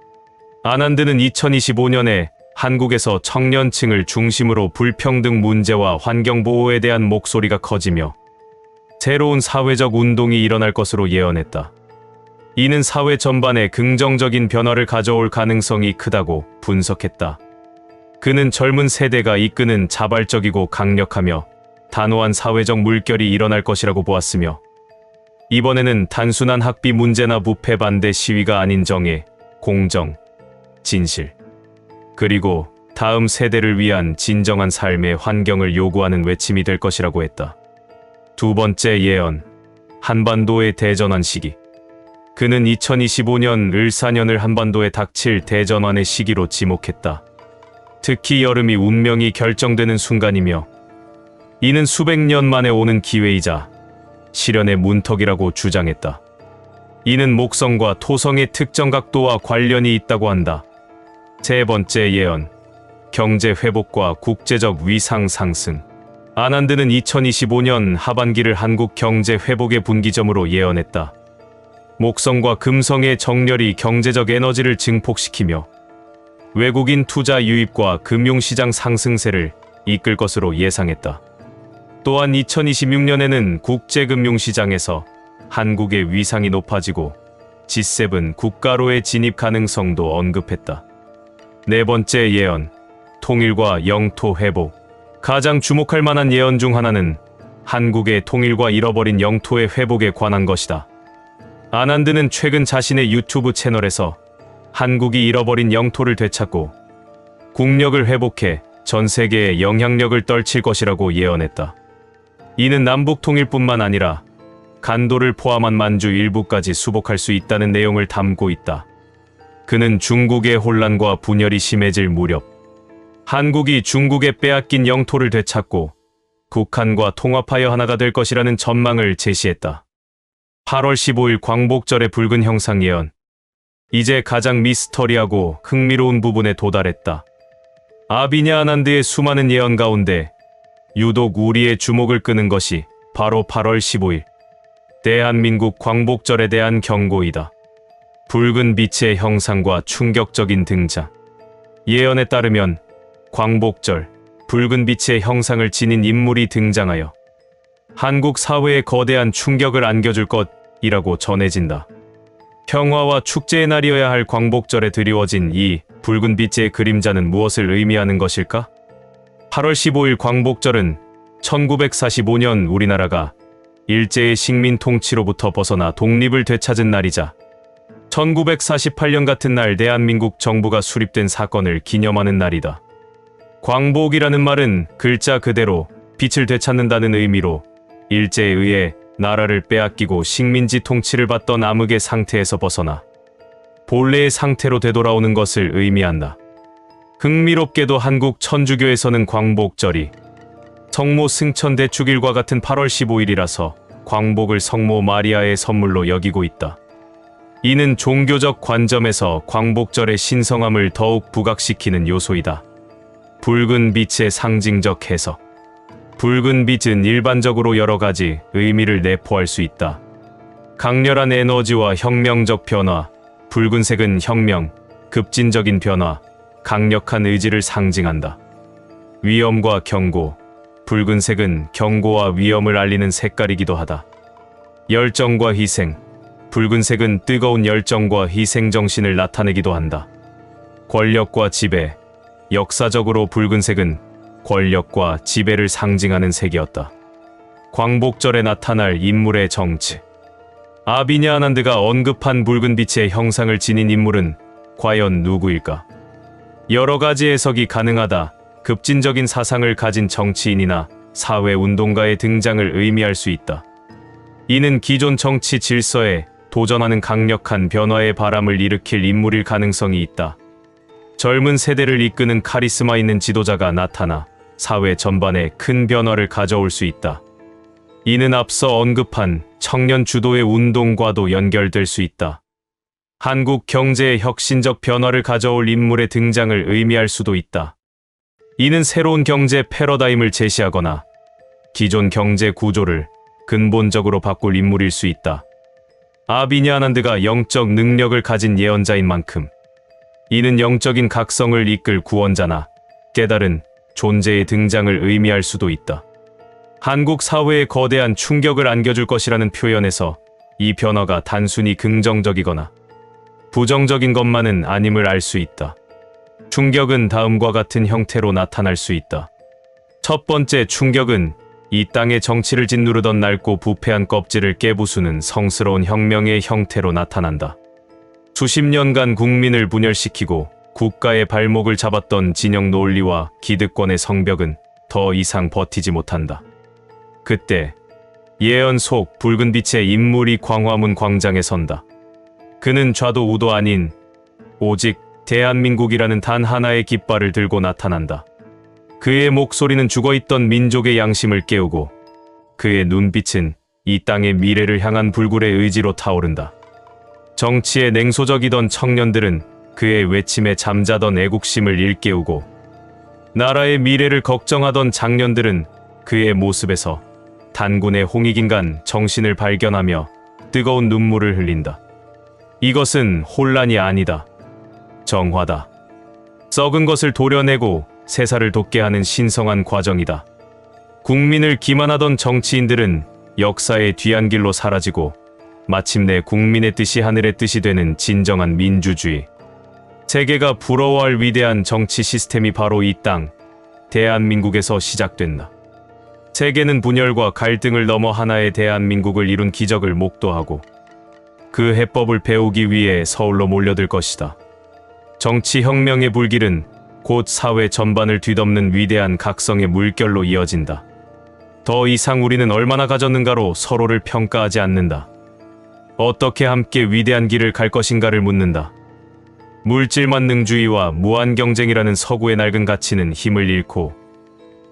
아난드는 2025년에 한국에서 청년층을 중심으로 불평등 문제와 환경보호에 대한 목소리가 커지며 새로운 사회적 운동이 일어날 것으로 예언했다. 이는 사회 전반에 긍정적인 변화를 가져올 가능성이 크다고 분석했다. 그는 젊은 세대가 이끄는 자발적이고 강력하며 단호한 사회적 물결이 일어날 것이라고 보았으며 이번에는 단순한 학비 문제나 부패 반대 시위가 아닌 정의, 공정, 진실, 그리고 다음 세대를 위한 진정한 삶의 환경을 요구하는 외침이 될 것이라고 했다. 두 번째 예언. 한반도의 대전환 시기. 그는 2025년 을사년을 한반도에 닥칠 대전환의 시기로 지목했다. 특히 여름이 운명이 결정되는 순간이며 이는 수백 년 만에 오는 기회이자 실현의 문턱이라고 주장했다. 이는 목성과 토성의 특정 각도와 관련이 있다고 한다. 세 번째 예언. 경제 회복과 국제적 위상 상승. 아난드는 2025년 하반기를 한국 경제 회복의 분기점으로 예언했다. 목성과 금성의 정렬이 경제적 에너지를 증폭시키며 외국인 투자 유입과 금융시장 상승세를 이끌 것으로 예상했다. 또한 2026년에는 국제금융시장에서 한국의 위상이 높아지고 G7 국가로의 진입 가능성도 언급했다. 네 번째 예언. 통일과 영토 회복. 가장 주목할 만한 예언 중 하나는 한국의 통일과 잃어버린 영토의 회복에 관한 것이다. 아난드는 최근 자신의 유튜브 채널에서 한국이 잃어버린 영토를 되찾고 국력을 회복해 전 세계에 영향력을 떨칠 것이라고 예언했다. 이는 남북 통일뿐만 아니라 간도를 포함한 만주 일부까지 수복할 수 있다는 내용을 담고 있다. 그는 중국의 혼란과 분열이 심해질 무렵 한국이 중국에 빼앗긴 영토를 되찾고 북한과 통합하여 하나가 될 것이라는 전망을 제시했다. 8월 15일 광복절의 붉은 형상 예언. 이제 가장 미스터리하고 흥미로운 부분에 도달했다. 아비니 아난드의 수많은 예언 가운데 유독 우리의 주목을 끄는 것이 바로 8월 15일 대한민국 광복절에 대한 경고이다. 붉은 빛의 형상과 충격적인 등장. 예언에 따르면 광복절, 붉은 빛의 형상을 지닌 인물이 등장하여 한국 사회에 거대한 충격을 안겨줄 것이라고 전해진다. 평화와 축제의 날이어야 할 광복절에 드리워진 이 붉은 빛의 그림자는 무엇을 의미하는 것일까? 8월 15일 광복절은 1945년 우리나라가 일제의 식민 통치로부터 벗어나 독립을 되찾은 날이자 1948년 같은 날 대한민국 정부가 수립된 사건을 기념하는 날이다. 광복이라는 말은 글자 그대로 빛을 되찾는다는 의미로 일제에 의해 나라를 빼앗기고 식민지 통치를 받던 암흑의 상태에서 벗어나 본래의 상태로 되돌아오는 것을 의미한다. 흥미롭게도 한국 천주교에서는 광복절이 성모 승천대축일과 같은 8월 15일이라서 광복을 성모 마리아의 선물로 여기고 있다. 이는 종교적 관점에서 광복절의 신성함을 더욱 부각시키는 요소이다. 붉은 빛의 상징적 해석. 붉은 빛은 일반적으로 여러 가지 의미를 내포할 수 있다. 강렬한 에너지와 혁명적 변화. 붉은색은 혁명, 급진적인 변화, 강력한 의지를 상징한다. 위험과 경고. 붉은색은 경고와 위험을 알리는 색깔이기도 하다. 열정과 희생. 붉은색은 뜨거운 열정과 희생 정신을 나타내기도 한다. 권력과 지배. 역사적으로 붉은색은 권력과 지배를 상징하는 색이었다. 광복절에 나타날 인물의 정치. 아비니 아난드가 언급한 붉은 빛의 형상을 지닌 인물은 과연 누구일까? 여러 가지 해석이 가능하다. 급진적인 사상을 가진 정치인이나 사회운동가의 등장을 의미할 수 있다. 이는 기존 정치 질서에 도전하는 강력한 변화의 바람을 일으킬 인물일 가능성이 있다. 젊은 세대를 이끄는 카리스마 있는 지도자가 나타나 사회 전반에 큰 변화를 가져올 수 있다. 이는 앞서 언급한 청년 주도의 운동과도 연결될 수 있다. 한국 경제의 혁신적 변화를 가져올 인물의 등장을 의미할 수도 있다. 이는 새로운 경제 패러다임을 제시하거나 기존 경제 구조를 근본적으로 바꿀 인물일 수 있다. 아비냐 아난드가 영적 능력을 가진 예언자인 만큼 이는 영적인 각성을 이끌 구원자나 깨달은 존재의 등장을 의미할 수도 있다. 한국 사회에 거대한 충격을 안겨줄 것이라는 표현에서 이 변화가 단순히 긍정적이거나 부정적인 것만은 아님을 알 수 있다. 충격은 다음과 같은 형태로 나타날 수 있다. 첫 번째 충격은 이 땅의 정치를 짓누르던 낡고 부패한 껍질을 깨부수는 성스러운 혁명의 형태로 나타난다. 수십 년간 국민을 분열시키고 국가의 발목을 잡았던 진영 논리와 기득권의 성벽은 더 이상 버티지 못한다. 그때 예언 속 붉은 빛의 인물이 광화문 광장에 선다. 그는 좌도 우도 아닌 오직 대한민국이라는 단 하나의 깃발을 들고 나타난다. 그의 목소리는 죽어있던 민족의 양심을 깨우고 그의 눈빛은 이 땅의 미래를 향한 불굴의 의지로 타오른다. 정치에 냉소적이던 청년들은 그의 외침에 잠자던 애국심을 일깨우고 나라의 미래를 걱정하던 장년들은 그의 모습에서 단군의 홍익인간 정신을 발견하며 뜨거운 눈물을 흘린다. 이것은 혼란이 아니다. 정화다. 썩은 것을 도려내고 새살을 돋게 하는 신성한 과정이다. 국민을 기만하던 정치인들은 역사의 뒤안길로 사라지고 마침내 국민의 뜻이 하늘의 뜻이 되는 진정한 민주주의. 세계가 부러워할 위대한 정치 시스템이 바로 이 땅, 대한민국에서 시작된다. 세계는 분열과 갈등을 넘어 하나의 대한민국을 이룬 기적을 목도하고 그 해법을 배우기 위해 서울로 몰려들 것이다. 정치혁명의 불길은 곧 사회 전반을 뒤덮는 위대한 각성의 물결로 이어진다. 더 이상 우리는 얼마나 가졌는가로 서로를 평가하지 않는다. 어떻게 함께 위대한 길을 갈 것인가를 묻는다. 물질만능주의와 무한경쟁이라는 서구의 낡은 가치는 힘을 잃고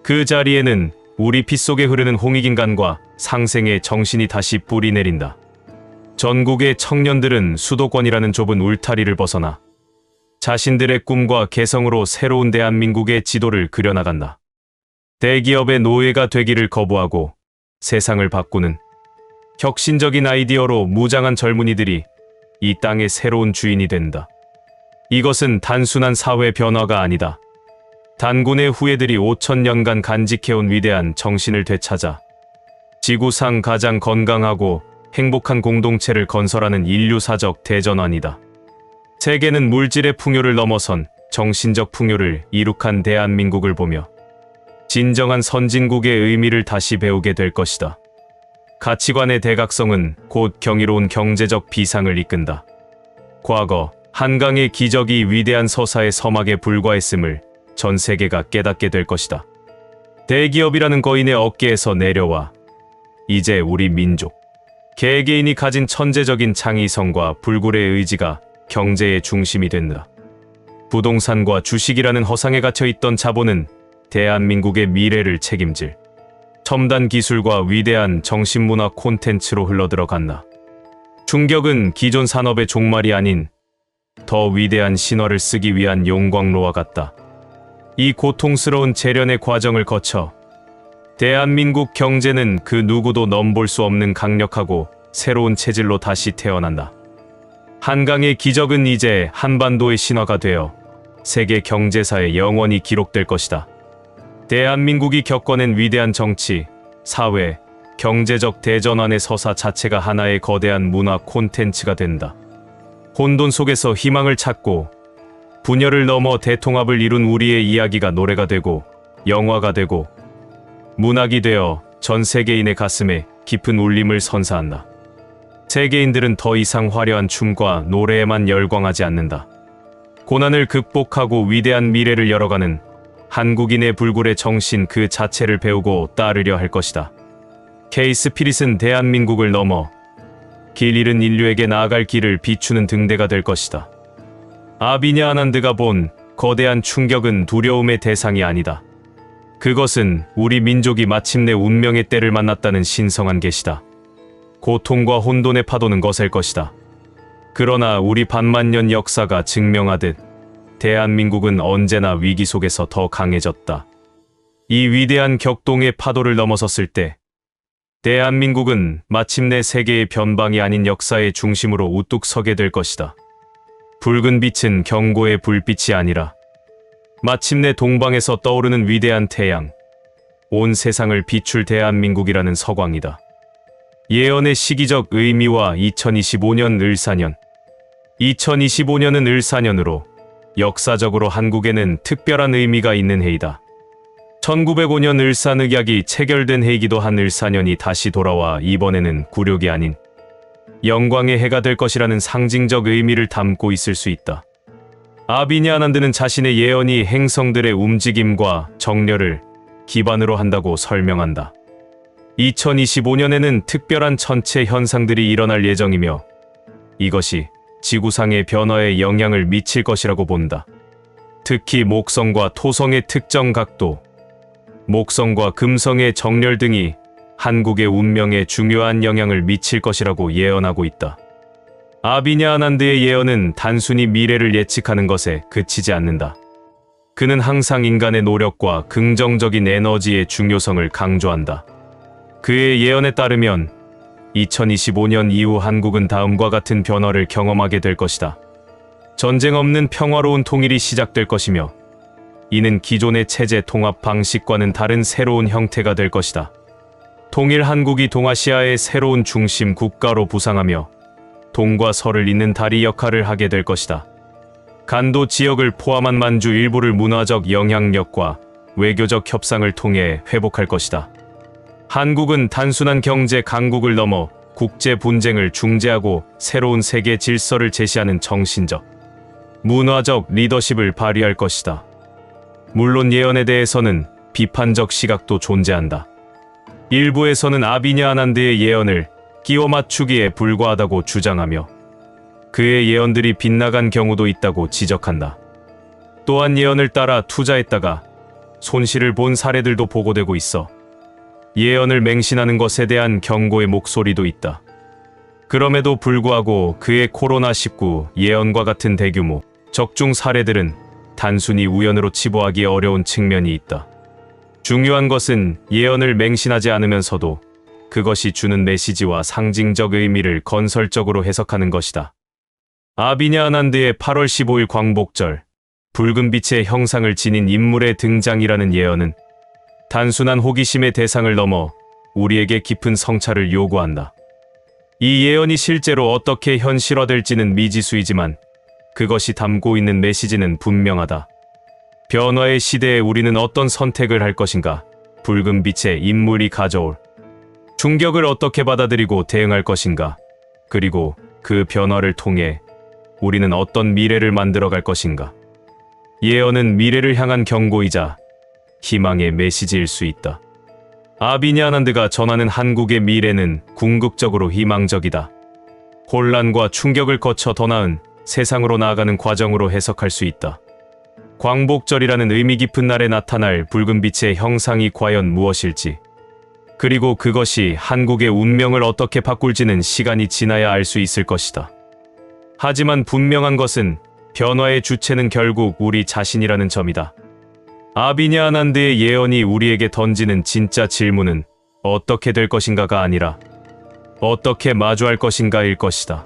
그 자리에는 우리 피 속에 흐르는 홍익인간과 상생의 정신이 다시 뿌리 내린다. 전국의 청년들은 수도권이라는 좁은 울타리를 벗어나 자신들의 꿈과 개성으로 새로운 대한민국의 지도를 그려나간다. 대기업의 노예가 되기를 거부하고 세상을 바꾸는 혁신적인 아이디어로 무장한 젊은이들이 이 땅의 새로운 주인이 된다. 이것은 단순한 사회 변화가 아니다. 단군의 후예들이 5,000년간 간직해온 위대한 정신을 되찾아 지구상 가장 건강하고 행복한 공동체를 건설하는 인류사적 대전환이다. 세계는 물질의 풍요를 넘어선 정신적 풍요를 이룩한 대한민국을 보며 진정한 선진국의 의미를 다시 배우게 될 것이다. 가치관의 대각성은 곧 경이로운 경제적 비상을 이끈다. 과거 한강의 기적이 위대한 서사의 서막에 불과했음을 전 세계가 깨닫게 될 것이다. 대기업이라는 거인의 어깨에서 내려와 이제 우리 민족, 개개인이 가진 천재적인 창의성과 불굴의 의지가 경제의 중심이 된다. 부동산과 주식이라는 허상에 갇혀있던 자본은 대한민국의 미래를 책임질 첨단 기술과 위대한 정신문화 콘텐츠로 흘러들어간다. 충격은 기존 산업의 종말이 아닌 더 위대한 신화를 쓰기 위한 용광로와 같다. 이 고통스러운 재련의 과정을 거쳐 대한민국 경제는 그 누구도 넘볼 수 없는 강력하고 새로운 체질로 다시 태어난다. 한강의 기적은 이제 한반도의 신화가 되어 세계 경제사에 영원히 기록될 것이다. 대한민국이 겪어낸 위대한 정치, 사회, 경제적 대전환의 서사 자체가 하나의 거대한 문화 콘텐츠가 된다. 혼돈 속에서 희망을 찾고 분열을 넘어 대통합을 이룬 우리의 이야기가 노래가 되고 영화가 되고 문학이 되어 전 세계인의 가슴에 깊은 울림을 선사한다. 세계인들은 더 이상 화려한 춤과 노래에만 열광하지 않는다. 고난을 극복하고 위대한 미래를 열어가는 한국인의 불굴의 정신 그 자체를 배우고 따르려 할 것이다. K-스피릿은 대한민국을 넘어 길 잃은 인류에게 나아갈 길을 비추는 등대가 될 것이다. 아비냐 아난드가 본 거대한 충격은 두려움의 대상이 아니다. 그것은 우리 민족이 마침내 운명의 때를 만났다는 신성한 계시다. 고통과 혼돈의 파도는 거셀 것이다. 그러나 우리 반만년 역사가 증명하듯 대한민국은 언제나 위기 속에서 더 강해졌다. 이 위대한 격동의 파도를 넘어섰을 때 대한민국은 마침내 세계의 변방이 아닌 역사의 중심으로 우뚝 서게 될 것이다. 붉은 빛은 경고의 불빛이 아니라 마침내 동방에서 떠오르는 위대한 태양, 온 세상을 비출 대한민국이라는 서광이다. 예언의 시기적 의미와 2025년 을사년. 2025년은 을사년으로 역사적으로 한국에는 특별한 의미가 있는 해이다. 1905년 을사늑약이 체결된 해이기도 한 을사년이 다시 돌아와 이번에는 굴욕이 아닌 영광의 해가 될 것이라는 상징적 의미를 담고 있을 수 있다. 아비냐 아난드는 자신의 예언이 행성들의 움직임과 정렬을 기반으로 한다고 설명한다. 2025년에는 특별한 천체 현상들이 일어날 예정이며 이것이 지구상의 변화에 영향을 미칠 것이라고 본다. 특히 목성과 토성의 특정 각도, 목성과 금성의 정렬 등이 한국의 운명에 중요한 영향을 미칠 것이라고 예언하고 있다. 아비냐 아난드의 예언은 단순히 미래를 예측하는 것에 그치지 않는다. 그는 항상 인간의 노력과 긍정적인 에너지의 중요성을 강조한다. 그의 예언에 따르면 2025년 이후 한국은 다음과 같은 변화를 경험하게 될 것이다. 전쟁 없는 평화로운 통일이 시작될 것이며 이는 기존의 체제 통합 방식과는 다른 새로운 형태가 될 것이다. 통일 한국이 동아시아의 새로운 중심 국가로 부상하며 동과 서를 잇는 다리 역할을 하게 될 것이다. 간도 지역을 포함한 만주 일부를 문화적 영향력과 외교적 협상을 통해 회복할 것이다. 한국은 단순한 경제 강국을 넘어 국제 분쟁을 중재하고 새로운 세계 질서를 제시하는 정신적, 문화적 리더십을 발휘할 것이다. 물론 예언에 대해서는 비판적 시각도 존재한다. 일부에서는 아비냐 아난드의 예언을 끼워 맞추기에 불과하다고 주장하며 그의 예언들이 빗나간 경우도 있다고 지적한다. 또한 예언을 따라 투자했다가 손실을 본 사례들도 보고되고 있어 예언을 맹신하는 것에 대한 경고의 목소리도 있다. 그럼에도 불구하고 그의 코로나19 예언과 같은 대규모 적중 사례들은 단순히 우연으로 치부하기 어려운 측면이 있다. 중요한 것은 예언을 맹신하지 않으면서도 그것이 주는 메시지와 상징적 의미를 건설적으로 해석하는 것이다. 아비냐 아난드의 8월 15일 광복절, 붉은 빛의 형상을 지닌 인물의 등장이라는 예언은 단순한 호기심의 대상을 넘어 우리에게 깊은 성찰을 요구한다. 이 예언이 실제로 어떻게 현실화될지는 미지수이지만 그것이 담고 있는 메시지는 분명하다. 변화의 시대에 우리는 어떤 선택을 할 것인가? 붉은 빛의 인물이 가져올 충격을 어떻게 받아들이고 대응할 것인가? 그리고 그 변화를 통해 우리는 어떤 미래를 만들어갈 것인가? 예언은 미래를 향한 경고이자 희망의 메시지일 수 있다. 아비냐 아난드가 전하는 한국의 미래는 궁극적으로 희망적이다. 혼란과 충격을 거쳐 더 나은 세상으로 나아가는 과정으로 해석할 수 있다. 광복절이라는 의미 깊은 날에 나타날 붉은 빛의 형상이 과연 무엇일지, 그리고 그것이 한국의 운명을 어떻게 바꿀지는 시간이 지나야 알 수 있을 것이다. 하지만 분명한 것은 변화의 주체는 결국 우리 자신이라는 점이다. 아비냐 아난드의 예언이 우리에게 던지는 진짜 질문은 어떻게 될 것인가가 아니라 어떻게 마주할 것인가일 것이다.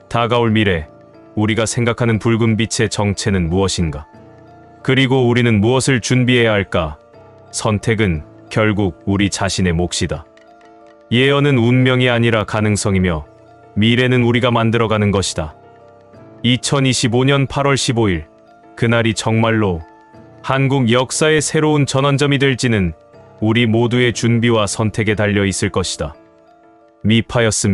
다가올 미래, 우리가 생각하는 붉은 빛의 정체는 무엇인가? 그리고 우리는 무엇을 준비해야 할까? 선택은 결국 우리 자신의 몫이다. 예언은 운명이 아니라 가능성이며 미래는 우리가 만들어가는 것이다. 2025년 8월 15일, 그날이 정말로 한국 역사의 새로운 전환점이 될지는 우리 모두의 준비와 선택에 달려 있을 것이다. 미파였습니다.